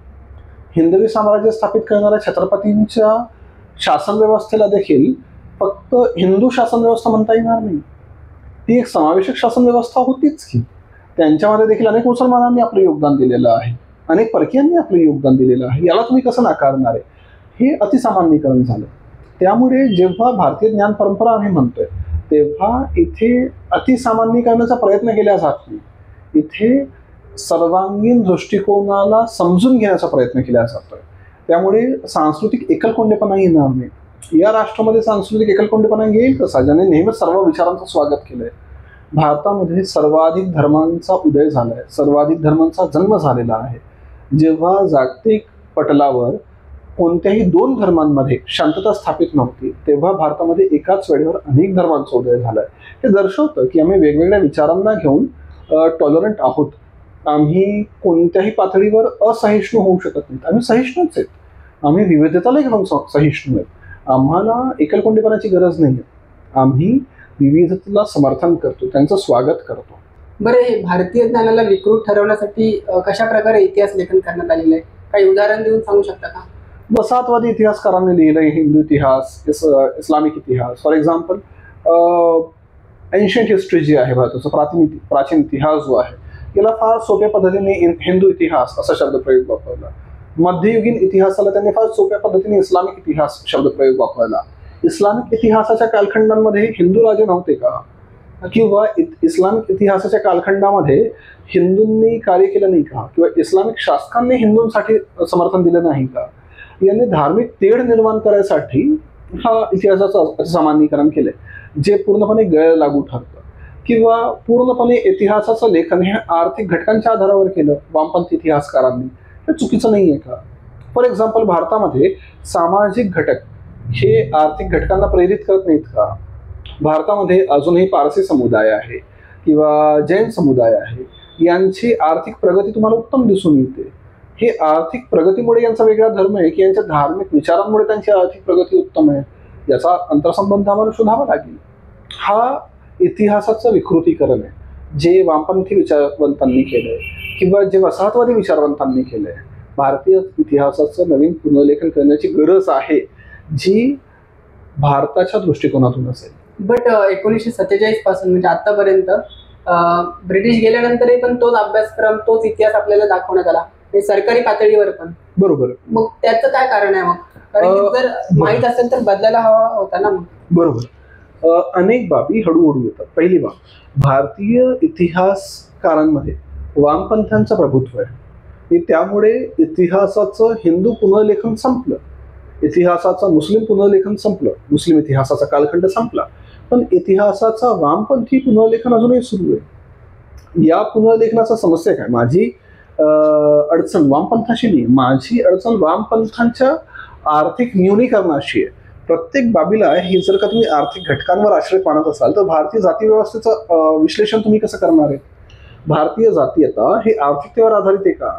हिंदवी साम्राज्य स्थापित करणाऱ्या छत्रपतींच्या शासन व्यवस्थेला देखील फक्त हिंदू शासन व्यवस्था म्हणता येणार नाही. ती एक समावेशक शासन व्यवस्था होतीच की. त्यांच्यामध्ये देखील अनेक मुसलमानांनी आपलं योगदान दिलेलं आहे, अनेक परकीयांनी आपलं योगदान दिलेलं आहे. याला तुम्ही कसं नाकारणार आहे? हे अतिसामान्यीकरण झालं. त्यामुळे जेव्हा भारतीय ज्ञान परंपरा आम्ही म्हणतोय तेव्हा इथे अतिसामान्यीकरणाचा प्रयत्न केला जात नाही. इथे सर्वांगीण दृष्टिकोनाला समजून घेण्याचा प्रयत्न केला जातोय. त्यामुळे सांस्कृतिक एकलकोंडेपणा येणार नाही. या राष्ट्रामध्ये सांस्कृतिक एकलकोंडेपणा येईल कसा? ज्याने नेहमीच सर्व विचारांचं स्वागत केलंय. भारतामध्ये सर्वाधिक धर्मांचा उदय झालाय, सर्वाधिक धर्मांचा जन्म झालेला आहे. जेव्हा जागतिक पटलावर कोणत्याही दोन धर्मांमध्ये शांतता स्थापित नव्हती तेव्हा भारतामध्ये एकाच वेळेवर अनेक धर्मांचा उदय झालाय. हे दर्शवतं की आम्ही वेगवेगळ्या विचारांना घेऊन टॉलरंट आहोत. आम्ही कोणत्याही पातळीवर असहिष्णू होऊ शकत नाहीत. आम्ही सहिष्णूच आहेत. आम्ही विविधतेला घेऊन सहिष्णू आहेत. आम्हाला एकलकोंडेपणाची गरज नाही आहे. आम्ही विविधतेला समर्थन करतो, त्यांचं स्वागत करतो. बरं, हे भारतीय ज्ञानाला विकृत ठरवण्यासाठी कशा प्रकारे इतिहास लेखन करण्यात आलेलं आहे? काही उदाहरण देऊन सांगू शकता का? वसाहतवादी इतिहासकारांनी लिहिलंय हिंदू इतिहास, इस्लामिक इतिहास. फॉर एक्झाम्पल, एन्शियंट हिस्ट्री जी आहे भारताचा प्राचीन इतिहास जो आहे याला फार सोप्या पद्धतीने हिंदू इतिहास असा शब्दप्रयोग वापरला. मध्ययुगीन इतिहासाला त्यांनी फार सोप्या पद्धतीने इस्लामिक इतिहास शब्दप्रयोग वापरला. इस्लामिक इतिहासाच्या कालखंडांमध्ये हिंदू राजे नव्हते का? किंवा इस्लामिक इतिहासाच्या कालखंडामध्ये हिंदूंनी कार्य केलं नाही का, किंवा इस्लामिक शासकांनी हिंदूंसाठी समर्थन दिलं नाही का, यांनी धार्मिक तेढ निर्माण करायसाठी हा इतिहासाचं सामान्यीकरण केलंय जे पूर्णपणे गैर लागू ठरतं. किंवा पूर्णपणे इतिहासाचं लेखन हे आर्थिक घटकांच्या आधारावर केलं वामपंथी इतिहासकारांनी, हे चुकीचं नाहीये का? फॉर एक्झाम्पल, भारतामध्ये सामाजिक घटक हे आर्थिक घटकांना प्रेरित करत नाहीत का? भारतामध्ये अजूनही पारसी समुदाय आहे किंवा जैन समुदाय आहे, यांची आर्थिक प्रगती तुम्हाला उत्तम दिसून येते. हे आर्थिक प्रगतीमुळे यांचा वेगळा धर्म आहे की यांच्या धार्मिक विचारांमुळे त्यांची आर्थिक प्रगती उत्तम आहे? याचा अंतरसंबंध आम्हाला शोधावा लागेल. हा इतिहासाचं विकृतीकरण आहे जे वामपंथी विचारवंतांनी केलंय किंवा जे वसाहतवादी विचारवंतांनी केलंय. भारतीय इतिहासाचं नवीन पुनर्लेखन करण्याची गरज आहे जी भारताच्या दृष्टिकोनातून असेल. बट 1947 पासून म्हणजे आतापर्यंत ब्रिटिश गेल्यानंतरही पण तोच अभ्यासक्रम तोच इतिहास आपल्याला दाखवण्यात आला, हे सरकारी पातळीवर पण. बरोबर. मग त्याचं काय कारण आहे? मग कारण की जर माहीत असेल तर बदलायला हवा होता ना. मग बरोबर. अनेक बाबी हळूहळू येतात. पहिली बाब, भारतीय इतिहासकारांमध्ये वामपंथांचं प्रभुत्व आहे. त्यामुळे इतिहासाचं हिंदू पुनर्लेखन संपलं, इतिहासाचं मुस्लिम पुनर्लेखन संपलं, मुस्लिम इतिहासाचा कालखंड संपला, पण इतिहासाचा वामपंथी पुनर्लेखन अजूनही सुरू आहे. या पुनर्लेखनाचा समस्या काय? माझी अडचण वामपंथाशी नाही, माझी अडचण वामपंथांच्या आर्थिक न्यूनीकरणाशी आहे. प्रत्येक बाबीला ही जर का तुम्ही आर्थिक घटकांवर आश्रय मानत असाल तर भारतीय जाती व्यवस्थेचं विश्लेषण तुम्ही कसं करणार आहे? भारतीय जातीयता ही आर्थिकतेवर आधारित आहे का?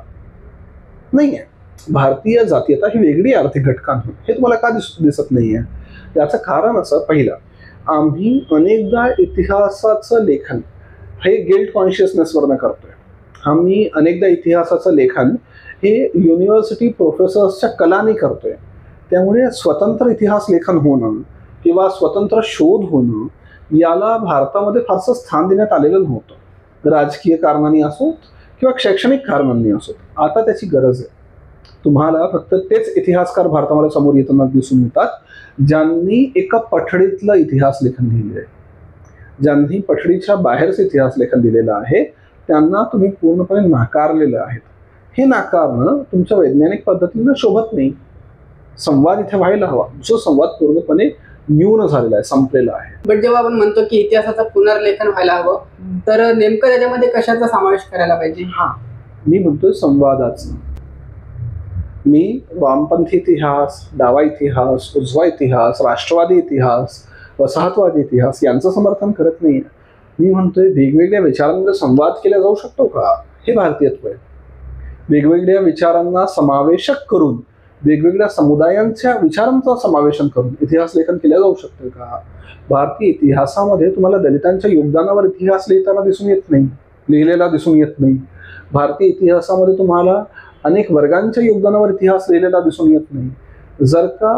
नाही आहे. भारतीय जातीयता ही वेगळी आर्थिक घटकांवर, हे तुम्हाला का दिसत नाहीये? याचं कारण असं, पहिलं, आम्ही अनेकदा इतिहासाचं लेखन हे गिल्ट कॉन्शियसनेसवरनं करतोय. आम्ही अनेकदा इतिहासाचं लेखन हे युनिव्हर्सिटी प्रोफेसर्सच्या कलाने करतोय. त्यामुळे स्वतंत्र इतिहास लेखन होणं किंवा स्वतंत्र शोध होणं याला भारतामध्ये फारसं स्थान देण्यात आलेलं नव्हतं, राजकीय कारणांनी असोत किंवा शैक्षणिक कारणांनी असोत. आता त्याची गरज आहे. तुम्हाला फक्त तेच इतिहासकार भारतामध्ये समोर येताना दिसून येतात ज्यांनी एका पठडीतलं इतिहास लेखन लिहिलं आहे. ज्यांनी पठडीच्या बाहेरचं इतिहास लेखन दिलेलं आहे त्यांना तुम्ही पूर्णपणे नाकारलेलं आहे. हे नाकारणं तुमच्या वैज्ञानिक पद्धतीनं शोभत नाही. संवाद इथे व्हायला हवा, जो संवाद पूर्णपणे न्यून झालेला आहे, संपलेला आहे. बट जेव्हा आपण म्हणतो की इतिहासाचं पुनर्लेखन व्हायला हवं, तर नेमकं त्याच्यामध्ये कशाचा समावेश करायला पाहिजे? मी म्हणतोय संवादाचं. मी वामपंथी इतिहास, डावा इतिहास, उजवा इतिहास, राष्ट्रवादी इतिहास, वसाहतवादी इतिहास यांचं समर्थन करत नाही. मी म्हणतोय वेगवेगळ्या विचारांमध्ये संवाद केला जाऊ शकतो का? हे भारतीयत्व आहे. वेगवेगळ्या विचारांना समावेशक करून वेगवेगळ्या समुदायांच्या विचारांचं समावेशन करून इतिहास लेखन केलं जाऊ शकतं का? भारतीय इतिहासामध्ये तुम्हाला दलितांच्या योगदानावर इतिहास लिहिताना दिसून येत नाही, लिहिलेला दिसून येत नाही. भारतीय इतिहासामध्ये तुम्हाला अनेक वर्गांच्या योगदानावर इतिहास लिहिलेला दिसून येत नाही. जर का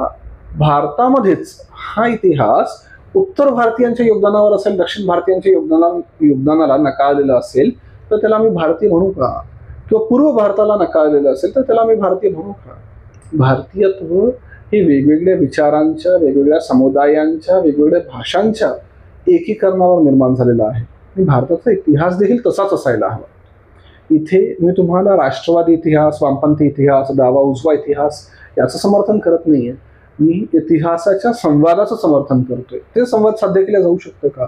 भारतामध्येच हा इतिहास उत्तर भारतीयांच्या योगदानावर असेल, दक्षिण भारतीयांच्या योगदानाला नकारलेलं असेल तर त्याला आम्ही भारतीय म्हणू का? किंवा पूर्व भारताला नकारलेलं असेल तर त्याला आम्ही भारतीय म्हणू का? भारतीयत्व हे वेगवेगळ्या विचारांच्या, वेगवेगळ्या समुदायांच्या, वेगवेगळ्या भाषांच्या एकीकरणावर निर्माण झालेला आहे. आणि भारताचा इतिहास देखील तसाच असायला हवा. इथे मी तुम्हाला राष्ट्रवादी इतिहास, वामपंथी इतिहास, डावा उजवा इतिहास याचं समर्थन करत नाहीये. मी इतिहासाच्या संवादाचं समर्थन करतोय. ते संवाद साध्य केला जाऊ शकतं का?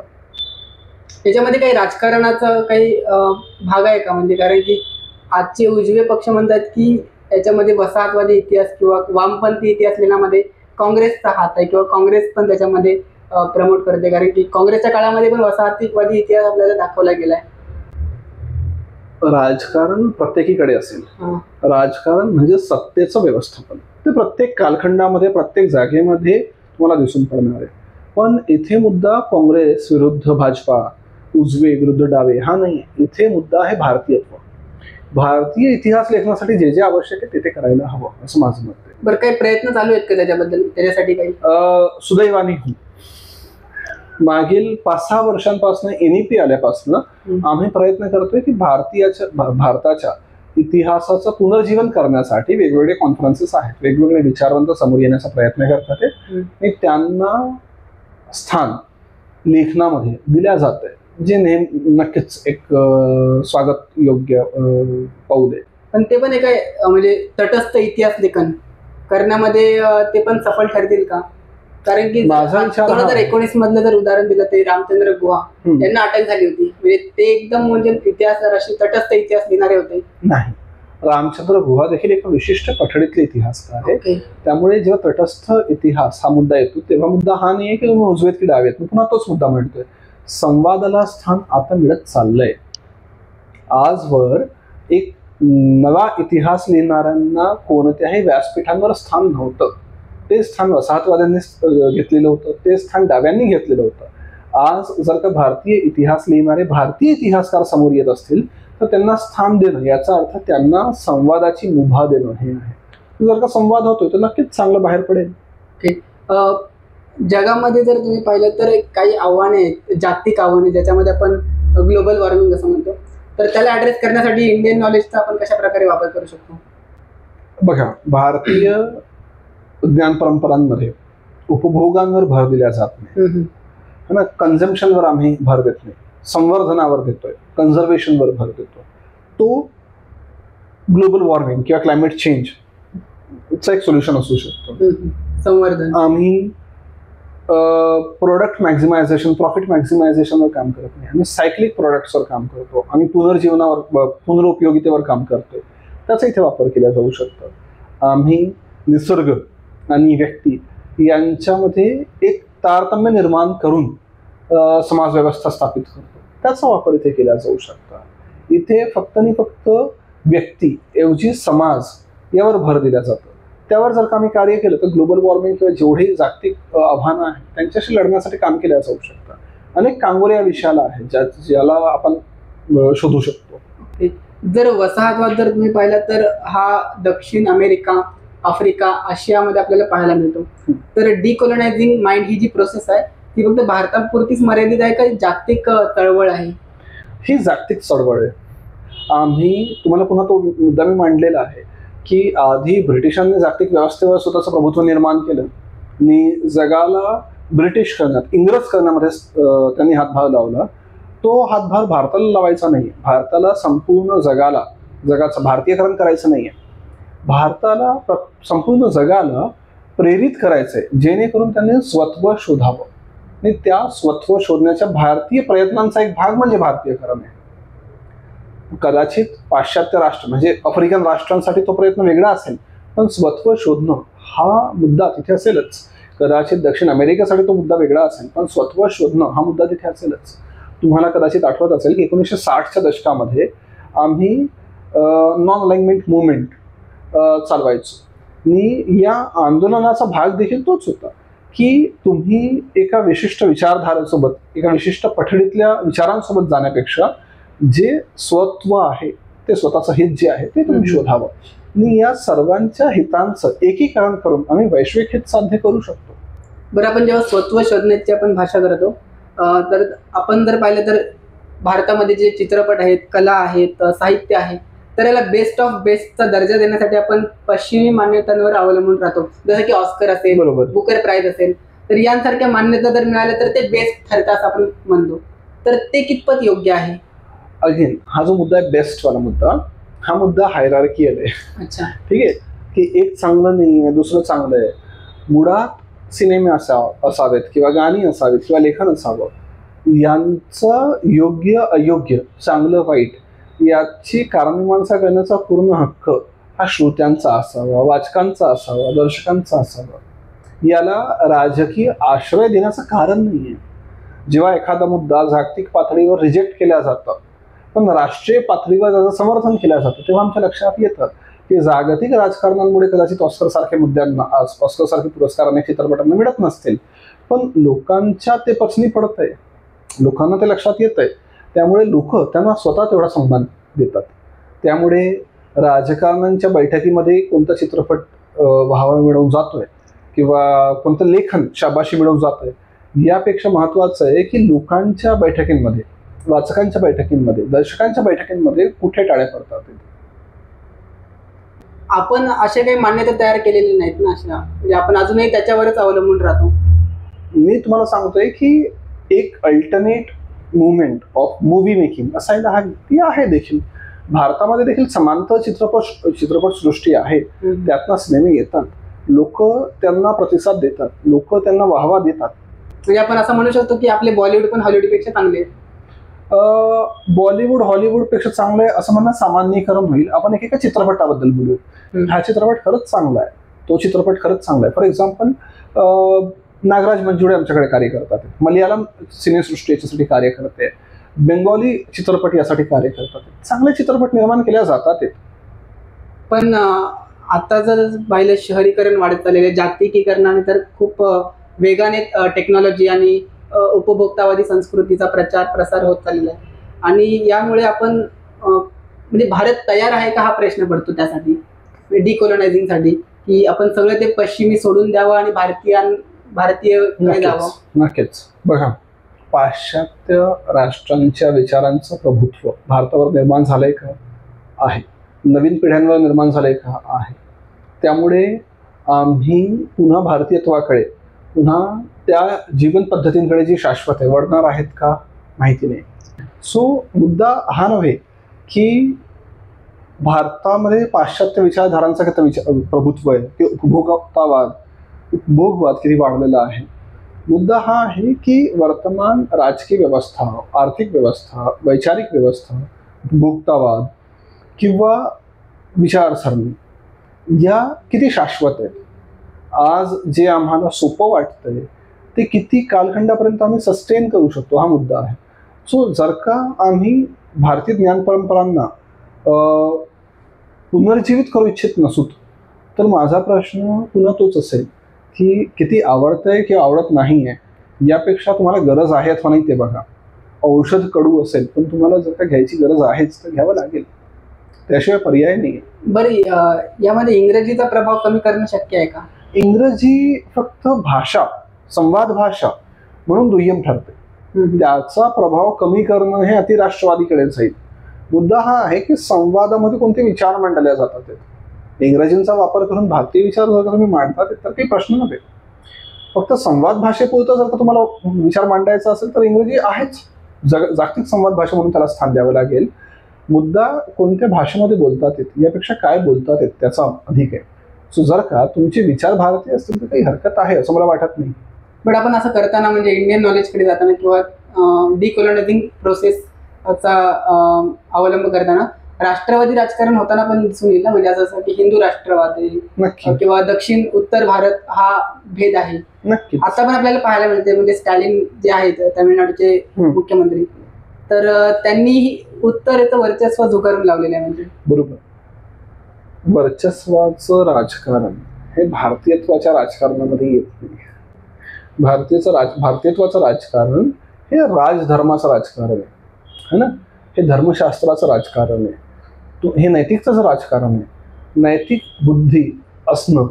त्याच्यामध्ये काही राजकारणाचा काही भाग आहे का? म्हणजे कारण की आजचे उजवे पक्ष म्हणतात की त्याच्यामध्ये वसाहतवादी इतिहास किंवा वामपंथी इतिहास लिहिण्यामध्ये काँग्रेसचा हात आहे किंवा काँग्रेस पण त्याच्यामध्ये प्रमोट करते, कारण की काँग्रेसच्या काळामध्ये पण वसाहतीवादी इतिहास आपल्याला दाखवला गेलाय. राजकारण प्रत्येकीकडे असेल. राजकारण म्हणजे सत्तेचं व्यवस्थापन. ते प्रत्येक कालखंडामध्ये, प्रत्येक जागेमध्ये तुम्हाला दिसून पडणार आहे. पण इथे मुद्दा काँग्रेस विरुद्ध भाजपा, उजवे विरुद्ध डावे हा नाही. इथे मुद्दा आहे भारतीयत्व. भारतीय इतिहास लेखनासाठी जे जे आवश्यक आहे ते करायला हवं असं माझं मत आहे. बरं, काही प्रयत्न चालू आहेत का त्याच्याबद्दल, त्याच्यासाठी काही? सुदैवाने मागील 5-6 वर्षांपासून NEP आल्यापासून आम्ही प्रयत्न करतोय की भारताच्या इतिहासाचं पुनर्जीवन करण्यासाठी वेगवेगळे कॉन्फरन्सेस आहेत, वेगवेगळे विचारवंत समोर येण्याचा प्रयत्न करतात आणि त्यांना स्थान लेखनामध्ये दिल्या जात आहे. जे नक्कीच एक स्वागत योग्य पाऊल आहे. पण ते पण एक म्हणजे तटस्थ इतिहास लेखन करण्यामध्ये ते पण सफल ठरतील का? कारण की माझा विचार 2019 मधलं जर उदाहरण दिलं ते रामचंद्र गुहा यांना अटक झाली होती, म्हणजे ते एकदम म्हणजे इतिहासाशी तटस्थ इतिहास लिहिणारे होते. नाही, रामचंद्र गुहा देखील एक विशिष्ट पठडीतले इतिहासकार आहे. त्यामुळे जेव्हा तटस्थ इतिहास हा मुद्दा येतो तेव्हा मुद्दा हा नाही की तुम्ही उजवेत की डावेत. मी पुन्हा तोच मुद्दा म्हणतोय, संवादाला स्थान आता मिळत चाललंय. आजवर एक नवा इतिहास लिहिणाऱ्यांना कोणत्याही व्यासपीठांवर स्थान नव्हतं. ते स्थान वसाहतवाद्यांनी घेतलेलं होतं, ते स्थान डाव्यांनी घेतलेलं होतं. आज जर का भारतीय इतिहास लिहिणारे भारतीय इतिहासकार समोर येत असतील तर त्यांना स्थान देणं याचा अर्थ त्यांना संवादाची मुभा देणं हे आहे. जर का संवाद होतोय तर नक्कीच चांगलं बाहेर पडेल. जगामध्ये जर तुम्ही पाहिलं तर काही आव्हाने आहेत, जागतिक आव्हाने, ज्याच्यामध्ये आपण ग्लोबल वॉर्मिंग असं म्हणतो, तर त्याला ऍड्रेस करण्यासाठी इंडियन नॉलेजचा आपण कशा प्रकारे वापर करू शकतो? बघा, भारतीय ज्ञान परंपरांमध्ये उपभोगांवर भर दिला जात नाही ना, कन्झम्पशनवर आम्ही भर देत नाही, संवर्धनावर देतोय, कन्झर्वेशनवर भर देतो. तो ग्लोबल वॉर्मिंग किंवा क्लायमेट चेंजचं एक सोल्युशन असू शकतो. संवर्धन. आम्ही प्रोडक्ट मॅक्झिमायझेशन, प्रॉफिट मॅक्झिमायझेशनवर काम करत नाही, आम्ही सायक्लिक प्रोडक्ट्सवर काम करतो, आम्ही पुनर्जीवनावर, पुनरुपयोगितेवर काम करतोय, त्याचा इथे वापर केला जाऊ शकतो. आम्ही निसर्ग आणि व्यक्ती यांच्यामध्ये एक तारतम्य निर्माण करून समाज व्यवस्था स्थापित करतो, त्याचा वापर इथे केला जाऊ शकतो. इथे फक्त आणि फक्त व्यक्ती ऐवजी समाज यावर भर दिला जातो. त्यावर जर का आम्ही कार्य केलं तर ग्लोबल वॉर्मिंग किंवा जेवढी जागतिक आव्हानं आहेत त्यांच्याशी लढण्यासाठी काम केलं जाऊ शकतं. अनेक कांगोरे या विषयाला आहेत ज्याला आपण शोधू शकतो. जर वसाहतवाद जर तुम्ही पाहिला तर हा दक्षिण अमेरिका, आफ्रिका, आशियामध्ये आपल्याला पाहायला मिळतो. तर डिकोलोनायझिंग माइंड ही जी प्रोसेस आहे ती फक्त भारतापुरतीच मर्यादित आहे का जागतिक चळवळ आहे? ही जागतिक चळवळ आहे. आम्ही तुम्हाला पुन्हा तो मुद्दा मी मांडलेला आहे की आधी ब्रिटिशांनी जागतिक व्यवस्थेवर स्वतःचं प्रभुत्व निर्माण केलं आणि जगाला ब्रिटिश करण्यात, इंग्रज करण्यामध्ये त्यांनी हातभार लावला. तो हातभार भारताला लावायचा नाही. भारताला संपूर्ण जगाचं भारतीयकरण करायचं नाहीये. भारताला संपूर्ण जगाला प्रेरित करायचंय जेणेकरून त्यांनी स्वत्व शोधावं आणि त्या स्वत्व शोधण्याच्या भारतीय प्रयत्नांचा एक भाग म्हणजे भारतीयकरण आहे. कदाचित पाश्चात्य राष्ट्र म्हणजे आफ्रिकन राष्ट्रांसाठी तो प्रयत्न वेगळा असेल, पण स्वत्व शोधणं हा मुद्दा तिथे असेलच. कदाचित दक्षिण अमेरिकेसाठी तो मुद्दा वेगळा असेल, पण स्वत्व शोधणं हा मुद्दा तिथे असेलच. तुम्हाला कदाचित आठवत असेल की 1960च्या दशकामध्ये आम्ही नॉन अलाइनमेंट मुवमेंट चालवायचो आणि या आंदोलनाचा भाग देखील तोच होता की तुम्ही एका विशिष्ट विचारधारेसोबत, एका विशिष्ट पठडीतल्या विचारांसोबत जाण्यापेक्षा जे स्वत्व आहे, ते स्वतःचं हित जे आहे ते तुम्ही शोधावं आणि या सर्वांच्या हितांचं एकीकरण करून आम्ही वैश्विक हित साध्य करू शकतो. बरं, आपण जेव्हा स्वत्व शोधण्याची आपण भाषा करतो तर आपण जर पाहिलं तर भारतामध्ये जे चित्रपट आहेत, कला आहेत, साहित्य आहे, तर याला बेस्ट ऑफ बेस्टचा दर्जा देण्यासाठी आपण पश्चिमी मान्यतांवर अवलंबून राहतो. जसं की ऑस्कर असेल, बुकर प्राइज असेल, तर यांसारख्या मान्यता जर मिळाल्या तर ते बेस्ट ठरतं असं आपण म्हणतो. तर ते कितपत योग्य आहे? अगेन हा जो मुद्दा आहे बेस्टवाला मुद्दा, हा मुद्दा हायरार्कियल आहे. अच्छा, ठीक आहे, की एक चांगलं नाही आहे दुसरं चांगलं आहे. मुळात सिनेमे असावेत किंवा गाणी असावेत किंवा लेखन असावं, यांचं योग्य अयोग्य, चांगलं वाईट याची कारणमीमांसा करण्याचा पूर्ण हक्क हा श्रोत्यांचा असावा, वाचकांचा असावा, दर्शकांचा असावा. याला राजकीय आश्रय देण्याचं कारण नाही आहे. जेव्हा एखादा मुद्दा जागतिक पातळीवर रिजेक्ट केला जातो पण राष्ट्रीय पातळीवर त्याचं समर्थन केलं जातं, तेव्हा आमच्या लक्षात येतं की जागतिक राजकारणांमुळे कदाचित ऑस्कर सारख्या मुद्द्यांना, ऑस्कर सारखे पुरस्कार अनेक चित्रपटांना मिळत नसतील, पण लोकांच्या ते पचनी पडतंय, लोकांना ते लक्षात येतंय, त्यामुळे लोक त्यांना स्वतः तेवढा सन्मान देतात. त्यामुळे राजकारण्यांच्या बैठकीमध्ये कोणता चित्रपट वाहवा मिळवून जातोय किंवा कोणतं लेखन शाबाशी मिळवून जातोय, यापेक्षा महत्वाचं आहे की लोकांच्या बैठकींमध्ये, वाचकांच्या बैठकींमध्ये, दर्शकांच्या बैठकींमध्ये कुठे टाळ्या पडतात. आपण अशा काही मान्यता तयार केलेली नाहीत ना, अशा म्हणजे आपण अजूनही त्याच्यावरच अवलंबून राहतो. मी तुम्हाला सांगतोय की एक alternate movement of movie making असायला हवी, ती आहे देखील. भारतामध्ये देखील समांतर चित्रपटसृष्टी आहे. त्यातनं सिनेमे येतात, लोक त्यांना प्रतिसाद देतात, लोक त्यांना वाहवा देतात. म्हणजे आपण असं म्हणू शकतो की आपले बॉलिवूड पण हॉलिवूडपेक्षा चांगले आहेत. बॉलिवूड हॉलिवूडपेक्षा चांगलं आहे असं म्हणणं सामान्यीकरण होईल. आपण एका चित्रपटाबद्दल बोलू. हा चित्रपट खरंच चांगला आहे, तो चित्रपट खरंच चांगला आहे. फॉर एक्झाम्पल नागराज मंजुळे आमच्याकडे कार्य करतात, मल्याळम सिनेसृष्टी याच्यासाठी कार्य करते, बेंगॉली चित्रपट यासाठी कार्य करतात. चांगले चित्रपट निर्माण केल्या जातात. पण आता जर पाहिलं शहरीकरण वाढत चाललेलं आहे, जागतिकीकरणाने तर खूप वेगाने टेक्नॉलॉजी आणि उपभोक्तावादी संस्कृतीचा प्रचार प्रसार होत चाललेला आहे. आणि यामुळे आपण म्हणजे भारत तयार आहे का हा प्रश्न पडतो त्यासाठी, डिकोलोनायझिंगसाठी, की आपण सगळं ते पश्चिमी सोडून द्यावं आणि भारतीय जावं. नक्कीच. बघा, पाश्चात्य राष्ट्रांच्या विचारांचं प्रभुत्व भारतावर निर्माण झालंय का? आहे. नवीन पिढ्यांवर निर्माण झालंय का? आहे. त्यामुळे आम्ही पुन्हा भारतीयत्वाकडे, पुन्हा त्या जीवन पद्धतींकडे जी शाश्वत आहे वळणार आहेत का? माहिती नाही. सो मुद्दा हा नव्हे की भारतामध्ये पाश्चात्य विचारधारांचा किती प्रभुत्व आहे, की उपभोगवाद किती वाढलेला आहे. मुद्दा हा आहे की वर्तमान राजकीय व्यवस्था, आर्थिक व्यवस्था, वैचारिक व्यवस्था, उपभोक्तावाद किंवा विचारसरणी या किती शाश्वत आहेत. आज जे आम्हाला सोपं वाटतंय ते किती कालखंडापर्यंत आम्ही सस्टेन करू शकतो, हा मुद्दा आहे. सो जर का आम्ही भारतीय ज्ञान परंपरांना पुनर्जीवित करू इच्छित नसू, तर माझा प्रश्न पुन्हा तोच असेल की किती आवडतंय किंवा आवडत नाही आहे यापेक्षा तुम्हाला गरज आहे अथवा नाही ते बघा. औषध कडू असेल पण तुम्हाला जर का घ्यायची गरज आहेच तर घ्यावं लागेल, त्याशिवाय पर्याय नाही. बरं, यामध्ये इंग्रजीचा प्रभाव कमी करणं शक्य आहे का? इंग्रजी फक्त भाषा, संवाद भाषा म्हणून दुय्यम ठरते. त्याचा प्रभाव कमी करणं हे अतिराष्ट्रवादीकडे जाईल. मुद्दा हा आहे की संवादामध्ये कोणते विचार मांडले जातात. इंग्रजींचा वापर करून भारतीय विचार जर तुम्ही मांडतात तर काही प्रश्न नव्हे. फक्त संवाद भाषेपुरतं जर का तुम्हाला विचार मांडायचा असेल तर इंग्रजी आहेच, जागतिक संवाद भाषा म्हणून त्याला स्थान द्यावं लागेल. मुद्दा कोणत्या भाषेमध्ये बोलतात येत यापेक्षा काय बोलतात येत त्याचा अधिक आहे. सो जर का तुमचे विचार भारतीय असतील तर काही हरकत आहे असं मला वाटत नाही. पण आपण असं करताना म्हणजे इंडियन नॉलेजकडे जाताना किंवा डिकोलोनायझिंग प्रोसेसचा अवलंब करताना राष्ट्रवादी राजकारण होताना पण दिसून येईल ना. म्हणजे असं की हिंदू राष्ट्रवाद आहे किंवा दक्षिण उत्तर भारत हा भेद आहे. नक्की आता पण आपल्याला पाहायला मिळते. म्हणजे स्टॅलिन जे आहेत तामिळनाडूचे मुख्यमंत्री, तर त्यांनी उत्तरेचं वर्चस्व झुगारून लावलेलं आहे. म्हणजे बरोबर, वर्चस्वाचं राजकारण हे भारतीयत्वाच्या राजकारणामध्ये येत नाही. भारतीयत्वाचं राजकारण हे राजधर्माचं राजकारण आहे ना. हे धर्मशास्त्राचं राजकारण आहे. हे नैतिकचं राजकारण आहे. नैतिक बुद्धी असणं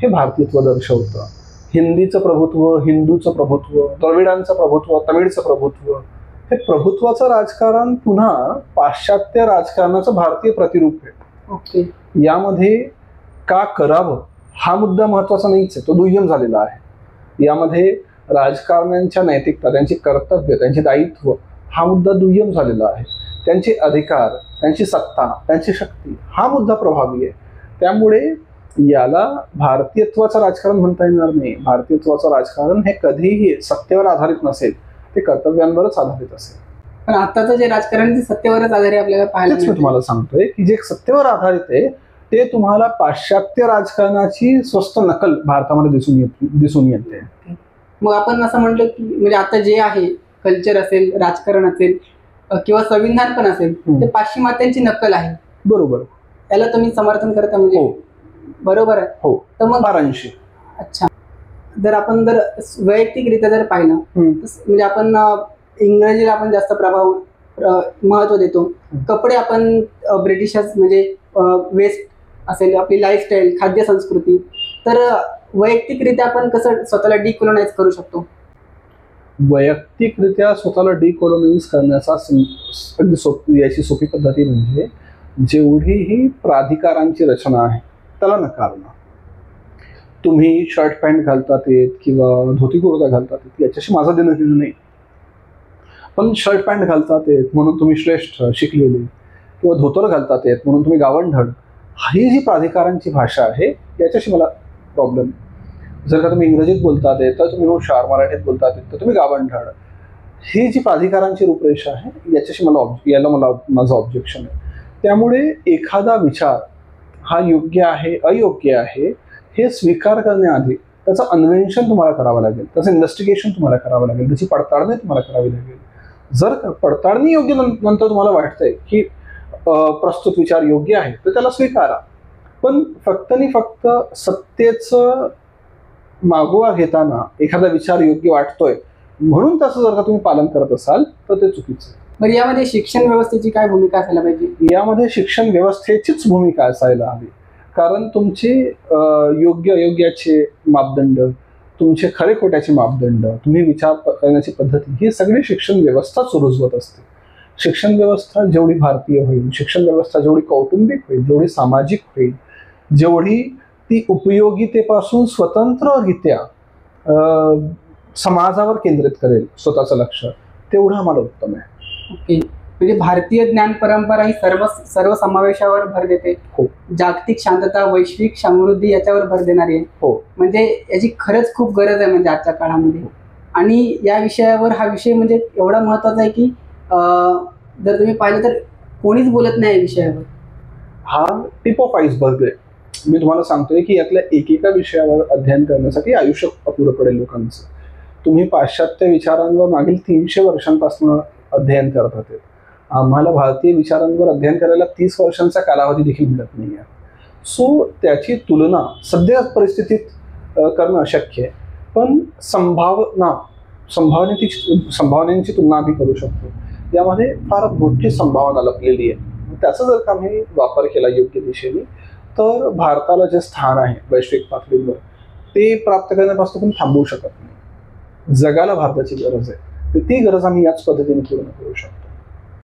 हे भारतीयत्व दर्शवतं. हिंदीचं प्रभुत्व, हिंदूचं प्रभुत्व, द्रविडांचं प्रभुत्व, तमिळचं प्रभुत्व, हे प्रभुत्वाचं राजकारण पुन्हा पाश्चात्य राजकारणाचं भारतीय प्रतिरूप आहे. ओके, यामध्ये का करावं हा मुद्दा महत्वाचा नाहीच आहे, तो दुय्यम झालेला आहे. यामध्ये राजकारण्यांच्या नैतिकता, त्यांची कर्तव्य, त्यांचे दायित्व हा मुद्दा दुय्यम झालेला आहे. त्यांचे अधिकार, त्यांची सत्ता, त्यांची शक्ती हा मुद्दा प्रभावी आहे. त्यामुळे याला भारतीयत्वाचं राजकारण म्हणता येणार नाही. भारतीयत्वाचं राजकारण हे कधीही सत्तेवर आधारित नसेल, ते कर्तव्यांवरच आधारित असेल. पण आताचं जे राजकारण ते सत्तेवरच आधारित आपल्याला पाहायला मी तुम्हाला सांगतोय की जे सत्तेवर आधारित आहे ते तुम्हाला पाश्चात्य राजकारणाची स्वस्त नकल भारतामध्ये दिसून येते. मग आपण असं म्हटलं की म्हणजे आता जे आहे कल्चर असेल, राजकारण असेल किंवा संविधान पण असेल, ते पाश्चिमात्यांची नक्कल आहे. बरोबर, याला तुम्ही समर्थन करता? म्हणजे हो, बरोबर आहे. हो, तर मग 1280. अच्छा, जर आपण जर वैयक्तिकरित्या जर पाहिलं म्हणजे आपण इंग्रजीला आपण जास्त महत्व देतो. कपडे आपण ब्रिटिशर्स म्हणजे वेस्ट असेल, आपली लाईफस्टाईल, खाद्य संस्कृती, तर वैयक्तिकरित्या आपण कसं स्वतःला डिकोलोनाइज करू शकतो? वैयक्तिकरित्या स्वतःला डिकोलोनाइज करण्याचा अगदी याची सोपी पद्धती म्हणजे जेवढीही प्राधिकारांची रचना आहे त्याला नकारणं. तुम्ही शर्ट पॅन्ट घालतात येत किंवा धोती कुर्ता घालतात येत याच्याशी माझं देणं घेणं नाही. पण शर्ट पॅन्ट घालतात येत म्हणून तुम्ही श्रेष्ठ शिकलेले, किंवा धोतर घालतात येत म्हणून तुम्ही गावंढळ, ही जी प्राधिकारांची भाषा आहे याच्याशी मला प्रॉब्लेम. जर का तुम्ही इंग्रजीत बोलतात येत तर तुम्ही हुशार, मराठीत बोलतात येत तर तुम्ही गावंढळ, ही जी प्राधिकारांची रूपरेषा आहे याच्याशी मला माझं ऑब्जेक्शन आहे. त्यामुळे एखादा विचार हा योग्य आहे अयोग्य आहे हे स्वीकार करण्याआधी त्याचं अन्वेषण तुम्हाला करावं लागेल, त्याचं इन्व्हेस्टिगेशन तुम्हाला करावं लागेल, त्याची पडताळणी तुम्हाला करावी लागेल. जर पडताळणी योग्य नंतर तुम्हाला वाटतंय की प्रस्तुत विचार योग्य आहे तर त्याला स्वीकारा. पण फक्त आणि फक्त सत्तेचं मागोवा घेताना एखादा विचार योग्य वाटतोय म्हणून त्याचं जर का तुम्ही पालन करत असाल तर ते चुकीचं आहे. बरं, यामध्ये शिक्षण व्यवस्थेची काय भूमिका असायला पाहिजे? यामध्ये शिक्षण व्यवस्थेचीच भूमिका असायला हवी. कारण तुमची योग्य अयोग्याचे मापदंड, तुमचे खरे खोट्याचे मापदंड, तुम्ही विचार करण्याची पद्धती, ही सगळी शिक्षण व्यवस्थाच रुजवत असते. शिक्षण व्यवस्था जेवढी भारतीय होईल, शिक्षण व्यवस्था जेवढी कौटुंबिक होईल, जेवढी सामाजिक होईल, जेवढी ती उपयोगितेपासून स्वतंत्ररित्या समाजावर केंद्रित करेल स्वतःचं लक्ष, तेवढं आम्हाला उत्तम आहे. ओके, म्हणजे भारतीय ज्ञान परंपरा ही सर्व समावेशावर भर देते. हो. जागतिक शांतता, वैश्विक समृद्धी याच्यावर भर देणारी आहे. हो. म्हणजे याची खरंच खूप गरज आहे म्हणजे आजच्या काळामध्ये. आणि या विषयावर हा विषय म्हणजे एवढा महत्वाचा आहे की जर तुम्ही पाहिलं तर कोणीच बोलत नाही या विषयावर. हा टिप ऑफ आईसबर्ग आहे. मी तुम्हाला सांगतोय की यातल्या एकेका विषयावर अध्ययन करण्यासाठी आयुष्य अपुरं पडेल लोकांचं. तुम्ही पाश्चात्य विचारांवर मागील 300 वर्षांपासून अध्ययन करत होते. आम्हाला भारतीय विचारांवर अध्ययन करायला 30 वर्षांचा कालावधी देखील मिळत नाही आहे. सो त्याची तुलना सध्या परिस्थितीत करणं अशक्य आहे. पण संभावनांची तुलना आम्ही करू शकतो. यामध्ये फार मोठी संभावना लपलेली आहे. त्याचा जर का आम्ही वापर केला योग्य दिशेने तर भारताला जे स्थान आहे वैश्विक पातळीवर ते प्राप्त करण्यापासून पण थांबवू शकत नाही. जगाला भारताची गरज आहे, ती गरज आम्ही याच पद्धतीने पूर्ण करू शकतो.